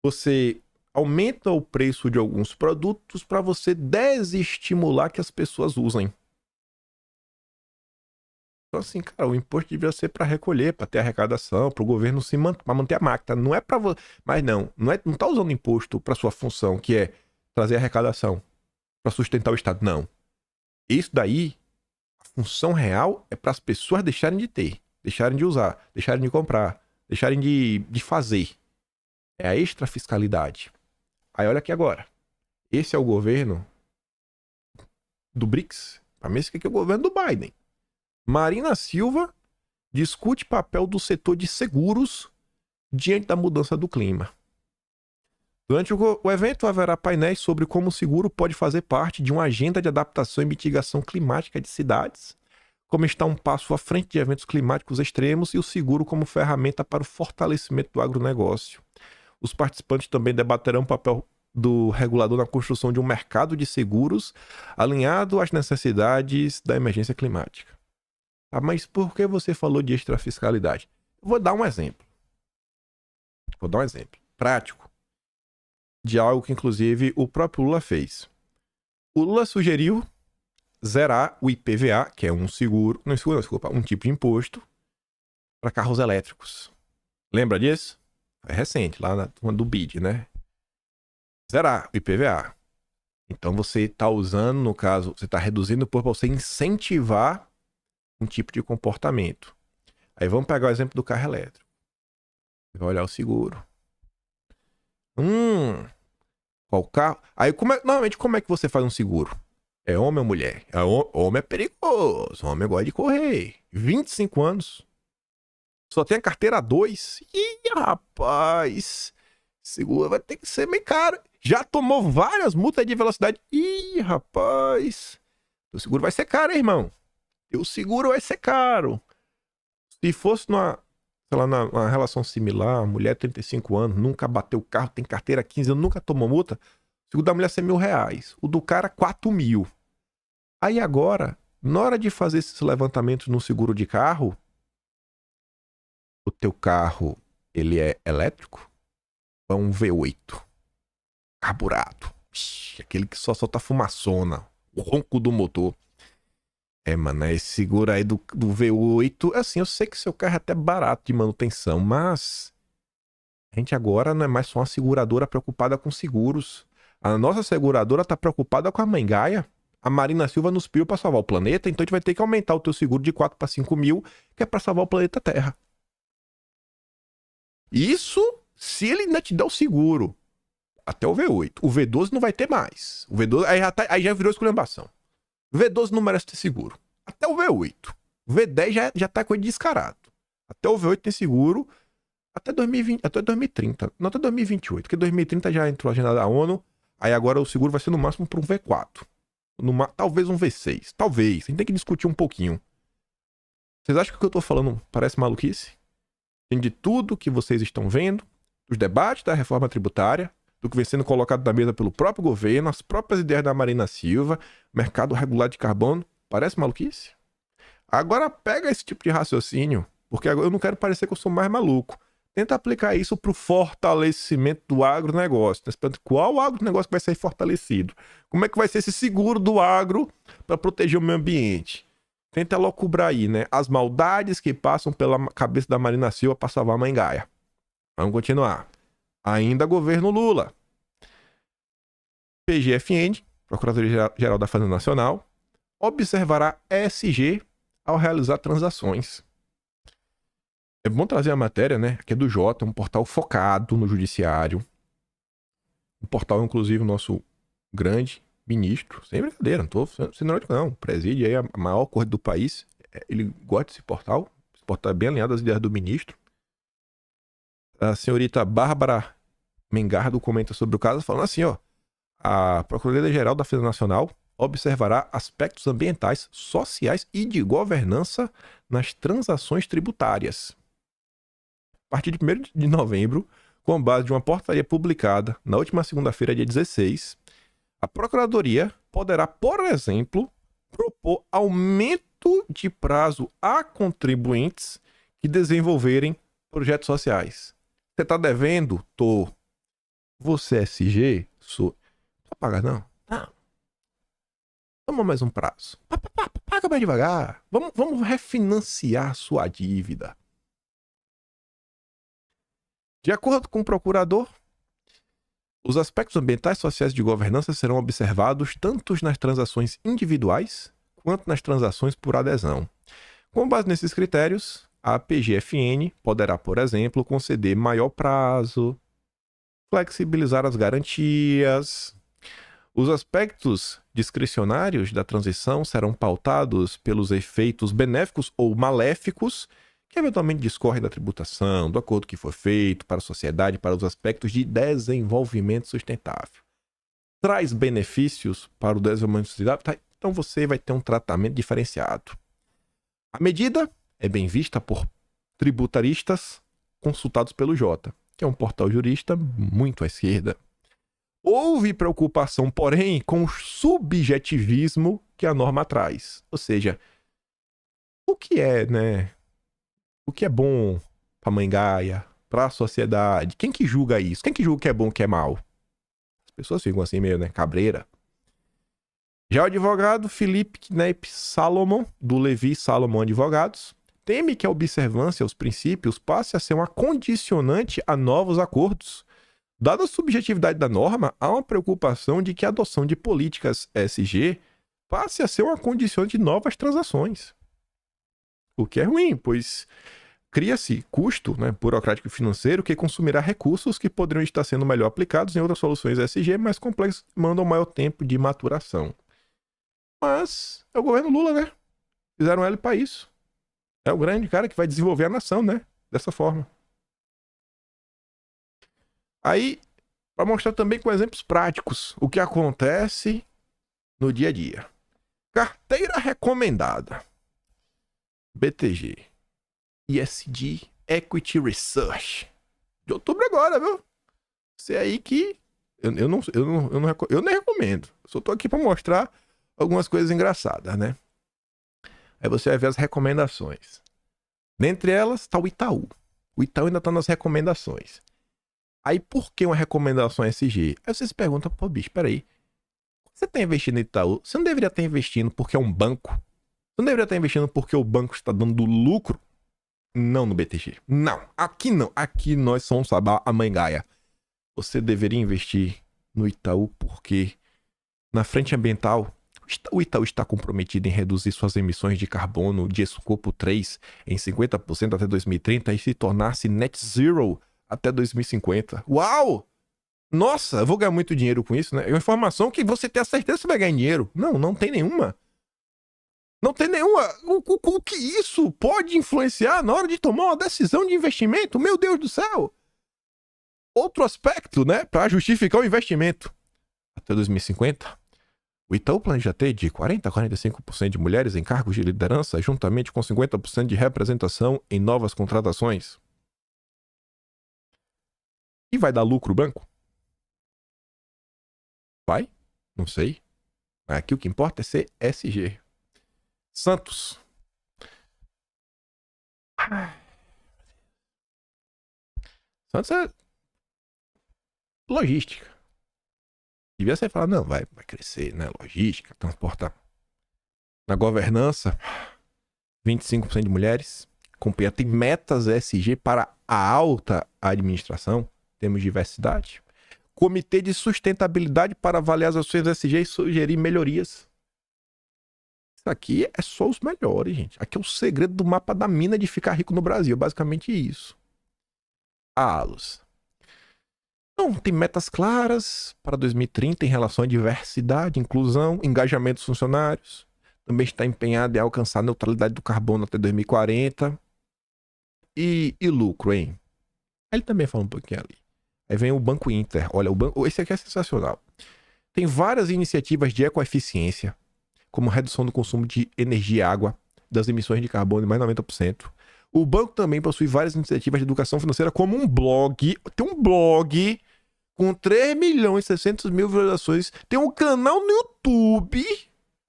[SPEAKER 1] você aumenta o preço de alguns produtos para você desestimular que as pessoas usem. Então, assim, cara, o imposto devia ser para recolher, para ter arrecadação, para o governo para manter a máquina. Não é para você. Mas não tá usando imposto para sua função, que é trazer arrecadação, para sustentar o Estado. Não. Isso daí, a função real é para as pessoas deixarem de ter, deixarem de usar, deixarem de comprar, deixarem de fazer. É a extrafiscalidade. Aí olha aqui agora. Esse é o governo do BRICS. Para mim, esse aqui é o governo do Biden. Marina Silva discute papel do setor de seguros diante da mudança do clima. Durante o evento haverá painéis sobre como o seguro pode fazer parte de uma agenda de adaptação e mitigação climática de cidades, como está um passo à frente de eventos climáticos extremos e o seguro como ferramenta para o fortalecimento do agronegócio. Os participantes também debaterão o papel do regulador na construção de um mercado de seguros alinhado às necessidades da emergência climática. Ah, mas por que você falou de extrafiscalidade? Eu vou dar um exemplo. Prático. De algo que, inclusive, o próprio Lula fez. O Lula sugeriu zerar o IPVA, que é um seguro... Não, desculpa, um tipo de imposto para carros elétricos. Lembra disso? É recente, lá na turma do BID, né? Zerar o IPVA. Então você está usando, no caso, você está reduzindo para você incentivar um tipo de comportamento. Aí vamos pegar o exemplo do carro elétrico. Você vai olhar o seguro. Qual carro? Aí normalmente como é que você faz um seguro? É homem ou mulher? Homem é perigoso. Homem gosta de correr. 25 anos. Só tem a carteira 2. Ih, rapaz. Seguro vai ter que ser bem caro. Já tomou várias multas de velocidade. Ih, rapaz. O seguro vai ser caro, hein, irmão? O seguro vai ser caro. Se fosse numa relação similar, mulher 35 anos, nunca bateu o carro, tem carteira 15 anos, nunca tomou multa, o seguro da mulher é R$100.000. O do cara, 4.000. Aí agora, na hora de fazer esses levantamentos no seguro de carro, o teu carro, ele é elétrico? Ou é um V8 carburado? Aquele que só solta fumaçona, o ronco do motor. Mano, esse seguro aí do V8, assim, eu sei que seu carro é até barato de manutenção, mas a gente agora não é mais só uma seguradora preocupada com seguros. A nossa seguradora tá preocupada com a Mãe Gaia. A Marina Silva nos pediu pra salvar o planeta, então a gente vai ter que aumentar o teu seguro de 4 para 5 mil, que é pra salvar o planeta Terra. Isso se ele ainda te der o seguro até o V8. O V12 não vai ter mais. O V12 aí já virou esculhambação. O V12 não merece ter seguro. Até o V8. O V10 já tá com ele descarado. Até o V8 tem seguro até 2020, até 2030. Não, até 2028. Porque 2030 já entrou a agenda da ONU. Aí agora o seguro vai ser no máximo para um V4. Talvez um V6. Talvez. A gente tem que discutir um pouquinho. Vocês acham que o que eu tô falando parece maluquice? Tem de tudo que vocês estão vendo, os debates da reforma tributária, do que vem sendo colocado na mesa pelo próprio governo, as próprias ideias da Marina Silva, mercado regulado de carbono. Parece maluquice? Agora pega esse tipo de raciocínio, porque eu não quero parecer que eu sou mais maluco. Tenta aplicar isso para o fortalecimento do agronegócio. Qual agronegócio vai ser fortalecido? Como é que vai ser esse seguro do agro para proteger o meio ambiente? Tenta locubrar aí, né? As maldades que passam pela cabeça da Marina Silva para salvar a Mãe Gaia. Vamos continuar. Ainda governo Lula. PGFN, Procuradoria-Geral da Fazenda Nacional, observará ESG ao realizar transações. É bom trazer a matéria, né? Aqui é do Jota, um portal focado no judiciário. Um portal, inclusive, o nosso grande ministro, sem brincadeira, não tô sendo irônico, não. Preside aí a maior corte do país. Ele gosta desse portal. Esse portal é bem alinhado às ideias do ministro. A senhorita Bárbara Mengardo comenta sobre o caso, falando assim, ó. A Procuradoria-Geral da Fazenda Nacional observará aspectos ambientais, sociais e de governança nas transações tributárias. A partir de 1º de novembro, com base de uma portaria publicada na última segunda-feira, dia 16, a Procuradoria poderá, por exemplo, propor aumento de prazo a contribuintes que desenvolverem projetos sociais. Você está devendo? Tô. Você é SG? Sou. Não vai pagar, não? Não. Toma mais um prazo. Paga mais devagar. Vamos refinanciar sua dívida. De acordo com o procurador, os aspectos ambientais, sociais e de governança serão observados tanto nas transações individuais quanto nas transações por adesão. Com base nesses critérios, a PGFN poderá, por exemplo, conceder maior prazo, flexibilizar as garantias. Os aspectos discricionários da transição serão pautados pelos efeitos benéficos ou maléficos que eventualmente discorrem da tributação, do acordo que for feito para a sociedade e para os aspectos de desenvolvimento sustentável. Traz benefícios para o desenvolvimento sustentável, tá? Então você vai ter um tratamento diferenciado. A medida é bem vista por tributaristas consultados pelo Jota, que é um portal jurista muito à esquerda. Houve preocupação, porém, com o subjetivismo que a norma traz. Ou seja, o que é, né? O que é bom para a Mãe Gaia, para a sociedade? Quem que julga isso? Quem que julga o que é bom e o que é mal? As pessoas ficam assim meio, né? Cabreira. Já o advogado Felipe Kneip Salomon, do Levi Salomon Advogados, teme que a observância aos princípios passe a ser uma condicionante a novos acordos. Dada a subjetividade da norma, há uma preocupação de que a adoção de políticas ESG passe a ser uma condicionante de novas transações. O que é ruim, pois cria-se custo, né, burocrático e financeiro que consumirá recursos que poderiam estar sendo melhor aplicados em outras soluções ESG mais complexas que demandam maior tempo de maturação. Mas é o governo Lula, né? Fizeram ele para isso. É o grande cara que vai desenvolver a nação, né? Dessa forma. Aí, para mostrar também com exemplos práticos o que acontece no dia a dia. Carteira recomendada. BTG. ESG Equity Research. De outubro agora, viu? Você aí que... Eu nem recomendo. Só tô aqui para mostrar algumas coisas engraçadas, né? Aí você vai ver as recomendações. Dentre elas está o Itaú. O Itaú ainda tá nas recomendações. Aí por que uma recomendação SG? Aí você se pergunta, pô, bicho, peraí. Você tá investindo no Itaú, você não deveria estar investindo porque é um banco? Você não deveria estar investindo porque o banco está dando lucro? Não no BTG. Não, aqui não. Aqui nós somos a mãe Gaia. Você deveria investir no Itaú porque na frente ambiental, o Itaú está comprometido em reduzir suas emissões de carbono de escopo 3 em 50% até 2030 e se tornar-se net zero até 2050. Uau! Nossa, eu vou ganhar muito dinheiro com isso, né? É uma informação que você tem a certeza que você vai ganhar dinheiro. Não, não tem nenhuma. Não tem nenhuma. O que isso pode influenciar na hora de tomar uma decisão de investimento? Meu Deus do céu! Outro aspecto, né, para justificar o investimento. Até 2050, o Itaú planeja ter de 40% a 45% de mulheres em cargos de liderança, juntamente com 50% de representação em novas contratações. E vai dar lucro o banco? Vai? Não sei. Aqui o que importa é ser SG. Santos. Santos é logística. Devia ser falar, não, vai crescer, né? Logística, transportar. Na governança, 25% de mulheres. Companhia tem metas SG para a alta administração. Temos diversidade. Comitê de sustentabilidade para avaliar as ações SG e sugerir melhorias. Isso aqui é só os melhores, gente. Aqui é o segredo do mapa da mina de ficar rico no Brasil. Basicamente isso. Alos. Então, tem metas claras para 2030 em relação à diversidade, inclusão, engajamento dos funcionários. Também está empenhado em alcançar a neutralidade do carbono até 2040. E lucro, hein? Ele também fala um pouquinho ali. Aí vem o Banco Inter. Olha, esse aqui é sensacional. Tem várias iniciativas de ecoeficiência, como redução do consumo de energia e água, das emissões de carbono em mais de 90%. O banco também possui várias iniciativas de educação financeira, como um blog. Tem um blog com 3.600.000 visualizações. Tem um canal no YouTube.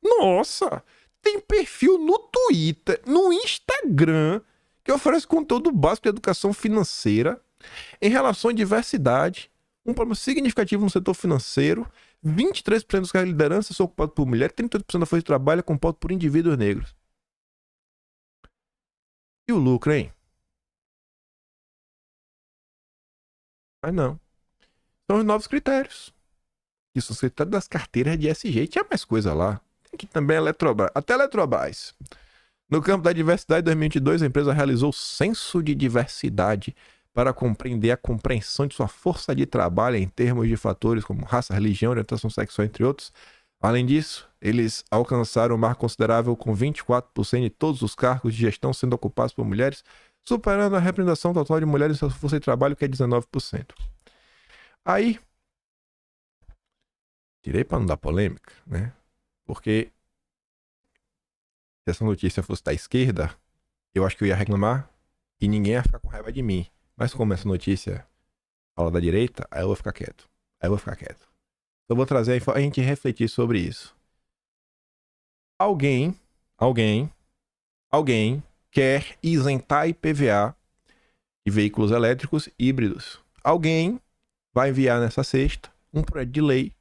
[SPEAKER 1] Nossa! Tem perfil no Twitter, no Instagram, que oferece conteúdo básico de educação financeira em relação à diversidade. Um problema significativo no setor financeiro. 23% dos cargos de liderança são ocupados por mulheres. 38% da força de trabalho é composto por indivíduos negros. E o lucro, hein? Mas não. São os novos critérios. Que são os critérios das carteiras de SG. E tinha mais coisa lá. Tem aqui também a Eletrobras. Até a Eletrobras. No campo da diversidade, em 2022, a empresa realizou o censo de diversidade para compreender a compreensão de sua força de trabalho em termos de fatores como raça, religião, orientação sexual, entre outros. Além disso, eles alcançaram um marco considerável com 24% de todos os cargos de gestão sendo ocupados por mulheres, superando a representação total de mulheres em sua força de trabalho, que é 19%. Aí, tirei para não dar polêmica, né? Porque se essa notícia fosse da esquerda, eu acho que eu ia reclamar e ninguém ia ficar com raiva de mim. Mas como essa notícia fala da direita, aí eu vou ficar quieto. Eu vou trazer a gente refletir sobre isso. Alguém quer isentar IPVA de veículos elétricos híbridos. Alguém vai enviar nessa sexta um projeto de lei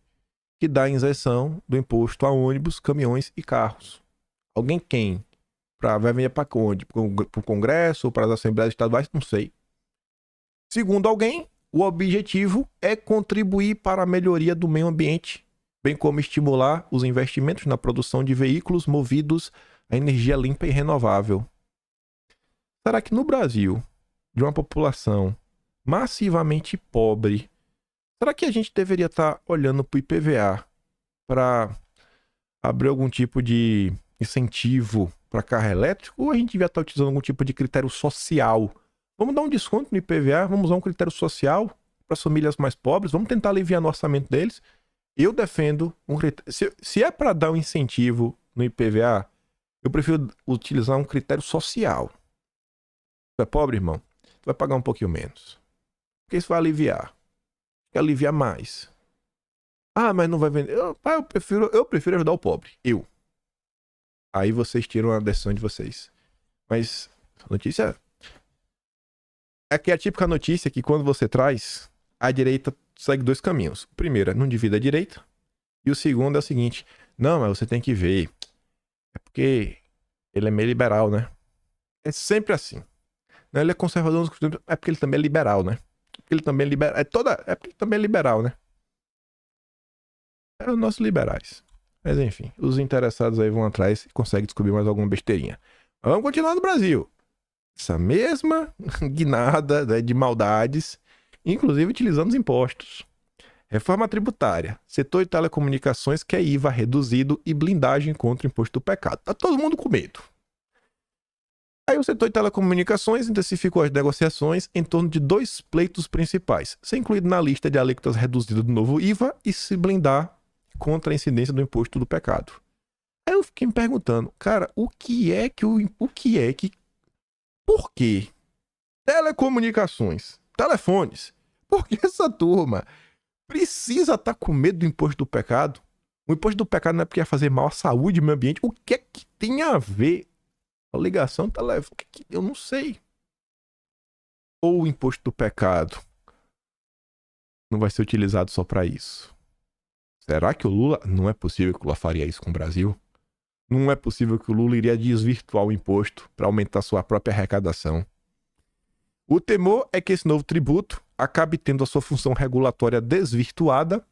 [SPEAKER 1] que dá isenção do imposto a ônibus, caminhões e carros. Alguém quem? Vai enviar para onde? Para o Congresso ou para as Assembleias Estaduais? Não sei. Segundo alguém, o objetivo é contribuir para a melhoria do meio ambiente, bem como estimular os investimentos na produção de veículos movidos a energia limpa e renovável. Será que no Brasil, de uma população massivamente pobre, será que a gente deveria estar olhando para o IPVA para abrir algum tipo de incentivo para carro elétrico, ou a gente devia estar utilizando algum tipo de critério social? Vamos dar um desconto no IPVA, vamos usar um critério social para as famílias mais pobres, vamos tentar aliviar no orçamento deles. Eu defendo um critério. Se é para dar um incentivo no IPVA, eu prefiro utilizar um critério social. Tu é pobre, irmão? Tu vai pagar um pouquinho menos. Porque isso vai aliviar. Quer aliviar mais. Ah, mas não vai vender. Eu prefiro ajudar o pobre. Aí vocês tiram a decisão de vocês. Mas a notícia Aqui é a típica notícia que quando você traz, a direita segue dois caminhos. O primeiro é não divida a direita. E o segundo é o seguinte: não, mas você tem que ver. É porque ele é meio liberal, né? É sempre assim. Não, ele é conservador nos costumes, é porque ele também é liberal, né? Porque ele também é liberal. É porque ele também é liberal, né? É os nossos liberais. Mas enfim, os interessados aí vão atrás e conseguem descobrir mais alguma besteirinha. Mas vamos continuar no Brasil. Essa mesma guinada, né, de maldades, inclusive utilizando os impostos. Reforma tributária. Setor de telecomunicações quer IVA reduzido e blindagem contra o imposto do pecado. Tá todo mundo com medo. Aí o setor de telecomunicações intensificou as negociações em torno de dois pleitos principais, ser incluído na lista de alíquotas reduzidas do novo IVA e se blindar contra a incidência do imposto do pecado. Aí eu fiquei me perguntando, cara, por que telecomunicações, telefones, por que essa turma precisa estar com medo do imposto do pecado? O imposto do pecado não é porque ia fazer mal à saúde e meio ambiente. O que é que tem a ver a ligação telefônica? Eu não sei. Ou o imposto do pecado não vai ser utilizado só para isso? Será que o Lula... Não é possível que o Lula faria isso com o Brasil? Não é possível que o Lula iria desvirtuar o imposto para aumentar sua própria arrecadação. O temor é que esse novo tributo acabe tendo a sua função regulatória desvirtuada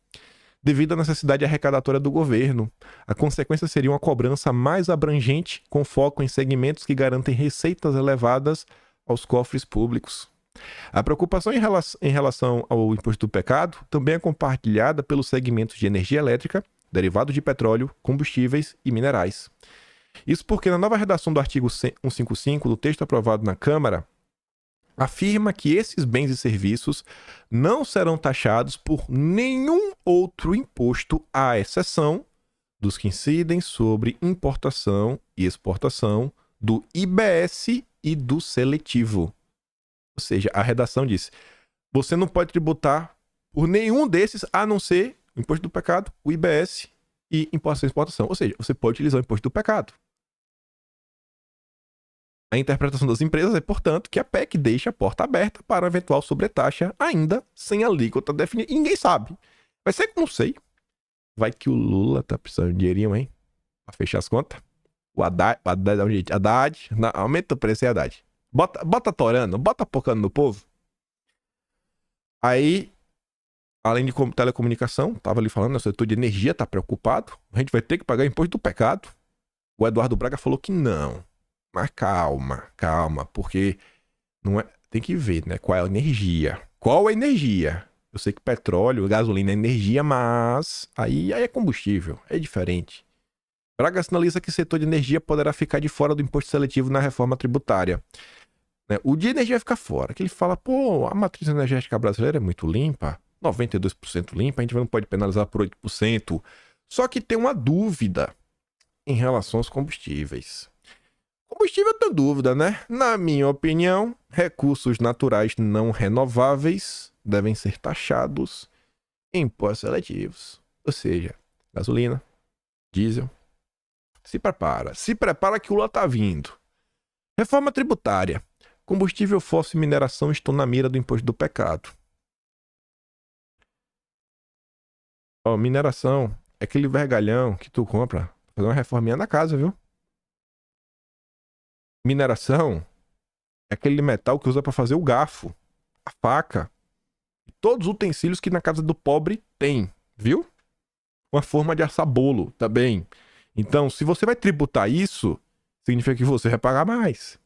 [SPEAKER 1] devido à necessidade arrecadatória do governo. A consequência seria uma cobrança mais abrangente, com foco em segmentos que garantem receitas elevadas aos cofres públicos. A preocupação em relação ao imposto do pecado também é compartilhada pelos segmentos de energia elétrica, derivados de petróleo, combustíveis e minerais. Isso porque na nova redação do artigo 155 do texto aprovado na Câmara, afirma que esses bens e serviços não serão taxados por nenhum outro imposto, à exceção dos que incidem sobre importação e exportação, do IBS e do seletivo. Ou seja, a redação diz: você não pode tributar por nenhum desses, a não ser o imposto do pecado, o IBS e importação e exportação. Ou seja, você pode utilizar o imposto do pecado. A interpretação das empresas é, portanto, que a PEC deixa a porta aberta para eventual sobretaxa, ainda sem alíquota definida. E ninguém sabe. Vai ser que não sei. Vai que o Lula tá precisando de dinheirinho, hein? Pra fechar as contas. O Haddad, aumenta o preço aí, Haddad. Bota torando, bota pocando no povo. Aí, além de telecomunicação, tava ali falando, o setor de energia tá preocupado. A gente vai ter que pagar imposto do pecado. O Eduardo Braga falou que não. Mas calma, porque não é, tem que ver, né? Qual é a energia? Qual a energia? Eu sei que petróleo, gasolina é energia, mas aí é combustível, é diferente. Braga sinaliza que o setor de energia poderá ficar de fora do imposto seletivo na reforma tributária. O de energia fica fora, que ele fala, pô, a matriz energética brasileira é muito limpa, 92% limpa, a gente não pode penalizar por 8%. Só que tem uma dúvida em relação aos combustíveis. Combustível eu tenho dúvida, né? Na minha opinião, recursos naturais não renováveis devem ser taxados em impostos seletivos. Ou seja, gasolina, diesel. Se prepara que o Lula tá vindo. Reforma tributária. Combustível fóssil e mineração estão na mira do imposto do pecado. Ó, mineração é aquele vergalhão que tu compra pra fazer uma reforminha na casa, viu? Mineração é aquele metal que usa para fazer o garfo, a faca, e todos os utensílios que na casa do pobre tem, viu? Uma forma de assar bolo também. Então, se você vai tributar isso, significa que você vai pagar mais.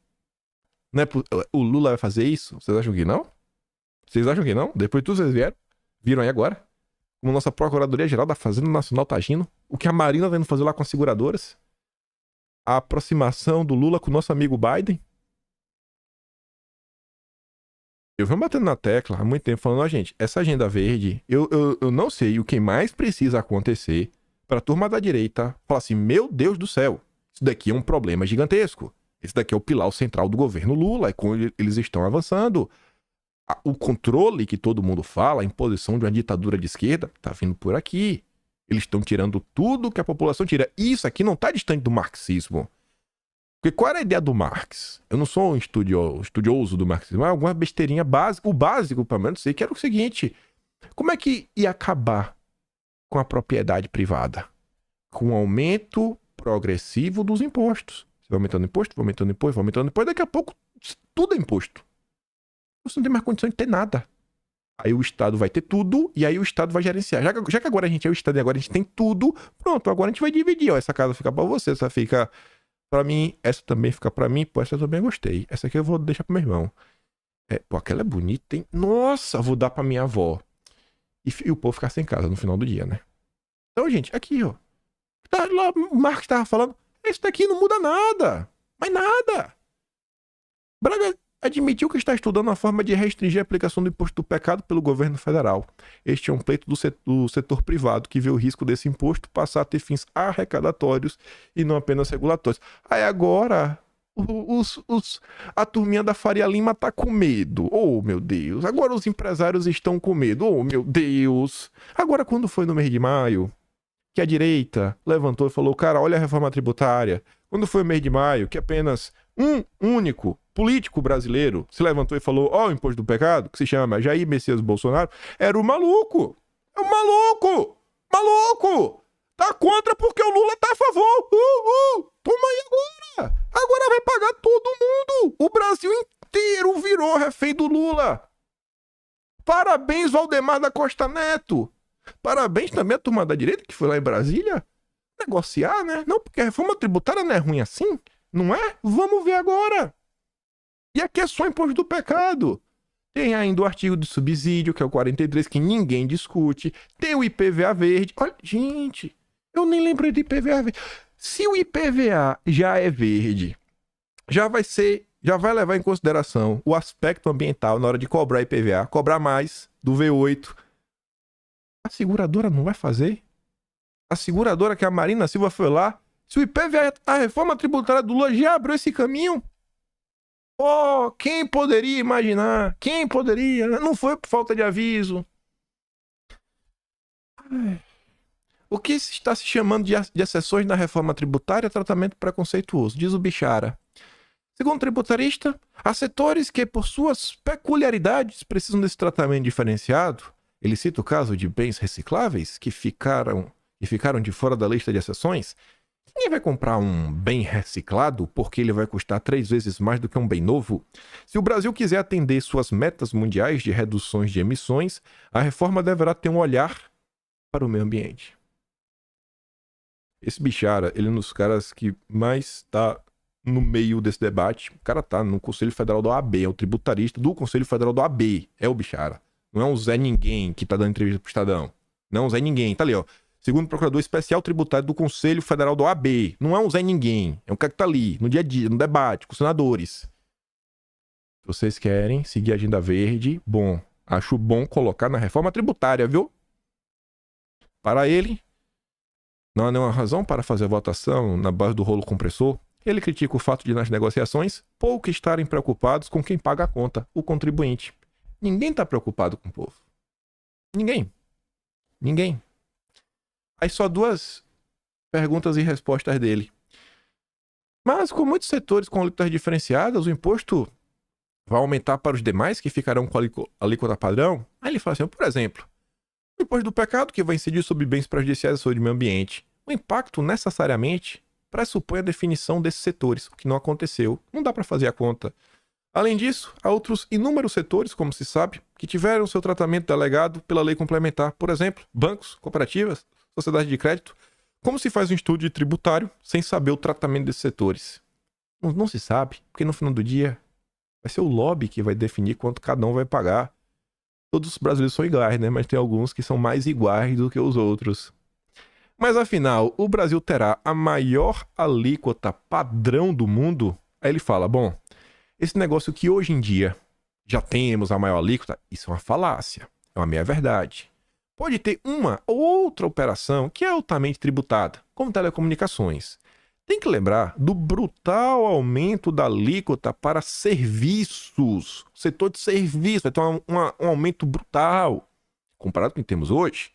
[SPEAKER 1] Não é o Lula vai fazer isso? Vocês acham que não? Vocês acham que não? Depois de tudo vocês viram aí agora? Como nossa Procuradoria-Geral da Fazenda Nacional tá agindo, o que a Marina tá indo fazer lá com as seguradoras, a aproximação do Lula com o nosso amigo Biden. Eu venho batendo na tecla há muito tempo falando, ó, gente, essa agenda verde, eu não sei o que mais precisa acontecer pra turma da direita falar assim, meu Deus do céu, isso daqui é um problema gigantesco. Esse daqui é o pilar central do governo Lula, é como eles estão avançando. O controle que todo mundo fala, a imposição de uma ditadura de esquerda, tá vindo por aqui. Eles estão tirando tudo que a população tira. Isso aqui não tá distante do marxismo. Porque qual era a ideia do Marx? Eu não sou um estudioso do marxismo, mas alguma besteirinha básica. O básico, pelo menos, sei que era o seguinte: como é que ia acabar com a propriedade privada? Com o aumento progressivo dos impostos. Você vai aumentando imposto, vai aumentando imposto, vai aumentando imposto, daqui a pouco tudo é imposto. Você não tem mais condição de ter nada. Aí o Estado vai ter tudo e aí o Estado vai gerenciar. Já que agora a gente é o Estado e agora a gente tem tudo, pronto, agora a gente vai dividir. Ó, essa casa fica pra você, essa fica pra mim, essa também fica pra mim, pô, essa eu também gostei. Essa aqui eu vou deixar pro meu irmão. Pô, aquela é bonita, hein? Nossa, vou dar pra minha avó. E o povo ficar sem casa no final do dia, né? Então, gente, aqui, ó. Lá, o Marx tava falando, isso daqui não muda nada. Mas nada. Braga admitiu que está estudando a forma de restringir a aplicação do imposto do pecado pelo governo federal. Este é um pleito do setor privado que vê o risco desse imposto passar a ter fins arrecadatórios e não apenas regulatórios. Aí agora a turminha da Faria Lima tá com medo. Oh, meu Deus. Agora os empresários estão com medo. Oh, meu Deus. Agora, quando foi no mês de maio, que a direita levantou e falou, cara, olha a reforma tributária. Quando foi o mês de maio, que apenas um único político brasileiro se levantou e falou, ó, o imposto do pecado, que se chama Jair Messias Bolsonaro, era o maluco. É o maluco. Maluco. Tá contra porque o Lula tá a favor. Toma aí agora. Agora vai pagar todo mundo. O Brasil inteiro virou refém do Lula. Parabéns, Valdemar da Costa Neto. Parabéns também à turma da direita que foi lá em Brasília negociar, né? Não, porque a reforma tributária não é ruim assim, não é? Vamos ver agora. E aqui é só imposto do pecado. Tem ainda o artigo de subsídio, que é o 43, que ninguém discute. Tem o IPVA verde. Olha, gente, eu nem lembrei de IPVA verde. Se o IPVA já é verde, já vai levar em consideração o aspecto ambiental na hora de cobrar IPVA, cobrar mais do V8. A seguradora não vai fazer? A seguradora que a Marina Silva foi lá, se o IPVA, a reforma tributária do Lula já abriu esse caminho? Oh, quem poderia imaginar? Quem poderia? Não foi por falta de aviso. O que está se chamando de exceções na reforma tributária é tratamento preconceituoso, diz o Bichara. Segundo o tributarista, há setores que, por suas peculiaridades, precisam desse tratamento diferenciado. Ele cita o caso de bens recicláveis que ficaram de fora da lista de exceções. Ninguém vai comprar um bem reciclado porque ele vai custar 3 vezes mais do que um bem novo. Se o Brasil quiser atender suas metas mundiais de reduções de emissões, a reforma deverá ter um olhar para o meio ambiente. Esse Bichara, ele é um dos caras que mais está no meio desse debate. O cara tá no Conselho Federal da OAB, é o tributarista do Conselho Federal da OAB, é o Bichara. Não é um Zé Ninguém que tá dando entrevista pro Estadão. Não é um Zé Ninguém, tá ali, ó. Segundo o Procurador Especial Tributário do Conselho Federal da OAB. Não é um Zé Ninguém, é um cara que tá ali, no dia a dia, no debate, com os senadores. Se vocês querem seguir a agenda verde, bom, acho bom colocar na reforma tributária, viu? Para ele, não há nenhuma razão para fazer a votação na base do rolo compressor. Ele critica o fato de, nas negociações, pouco estarem preocupados com quem paga a conta, o contribuinte. Ninguém está preocupado com o povo. Ninguém. Ninguém. Aí só 2 perguntas e respostas dele. Mas com muitos setores com alíquotas diferenciadas, o imposto vai aumentar para os demais que ficarão com a alíquota padrão? Aí ele fala assim, por exemplo, o imposto do pecado que vai incidir sobre bens prejudiciais à saúde e meio ambiente. O impacto necessariamente pressupõe a definição desses setores, o que não aconteceu. Não dá para fazer a conta. Além disso, há outros inúmeros setores, como se sabe, que tiveram seu tratamento delegado pela lei complementar. Por exemplo, bancos, cooperativas, sociedade de crédito. Como se faz um estudo de tributário sem saber o tratamento desses setores? Não se sabe, porque no final do dia vai ser o lobby que vai definir quanto cada um vai pagar. Todos os brasileiros são iguais, né? Mas tem alguns que são mais iguais do que os outros. Mas afinal, o Brasil terá a maior alíquota padrão do mundo? Aí ele fala, bom, esse negócio que hoje em dia já temos a maior alíquota, isso é uma falácia, é uma meia-verdade. Pode ter uma ou outra operação que é altamente tributada, como telecomunicações. Tem que lembrar do brutal aumento da alíquota para serviços. O setor de serviços vai ter um aumento brutal. Comparado com o que temos hoje,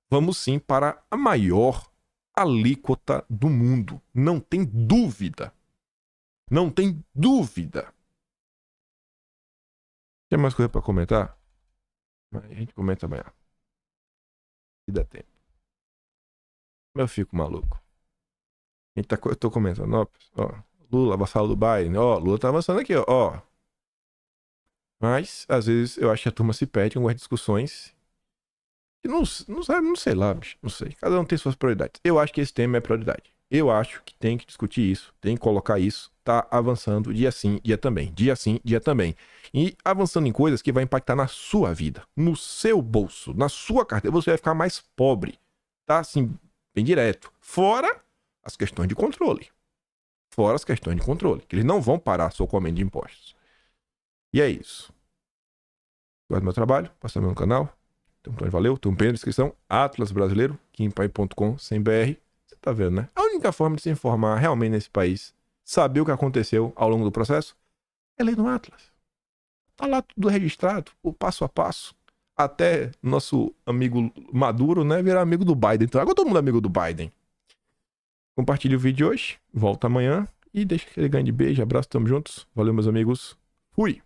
[SPEAKER 1] vamos sim para a maior alíquota do mundo. Não tem dúvida. Não tem dúvida. Tem mais coisa pra comentar? A gente comenta amanhã. Se der tempo. Eu fico maluco. Eu tô comentando, ó. Lula, vassalo do Biden. Ó, Lula tá avançando aqui, ó. Mas, às vezes, eu acho que a turma se perde em algumas discussões. E não sei lá, bicho. Não sei. Cada um tem suas prioridades. Eu acho que esse tema é prioridade. Eu acho que tem que discutir isso, tem que colocar isso, tá avançando dia sim, dia também. Dia sim, dia também. E avançando em coisas que vai impactar na sua vida, no seu bolso, na sua carteira. Você vai ficar mais pobre. Tá assim, bem direto. Fora as questões de controle. Fora as questões de controle. Que eles não vão parar só com aumento de impostos. E é isso. Gosta do meu trabalho? Passa no meu canal. Então, valeu. Tem um pin na descrição. Atlas Brasileiro, kimpai.com.br. Você tá vendo, né? A única forma de se informar realmente nesse país, saber o que aconteceu ao longo do processo, é ler no Atlas. Tá lá tudo registrado, o passo a passo. Até nosso amigo Maduro, né, virar amigo do Biden. Então, agora todo mundo é amigo do Biden. Compartilhe o vídeo de hoje. Volta amanhã. E deixa aquele grande beijo, abraço, tamo juntos. Valeu, meus amigos. Fui!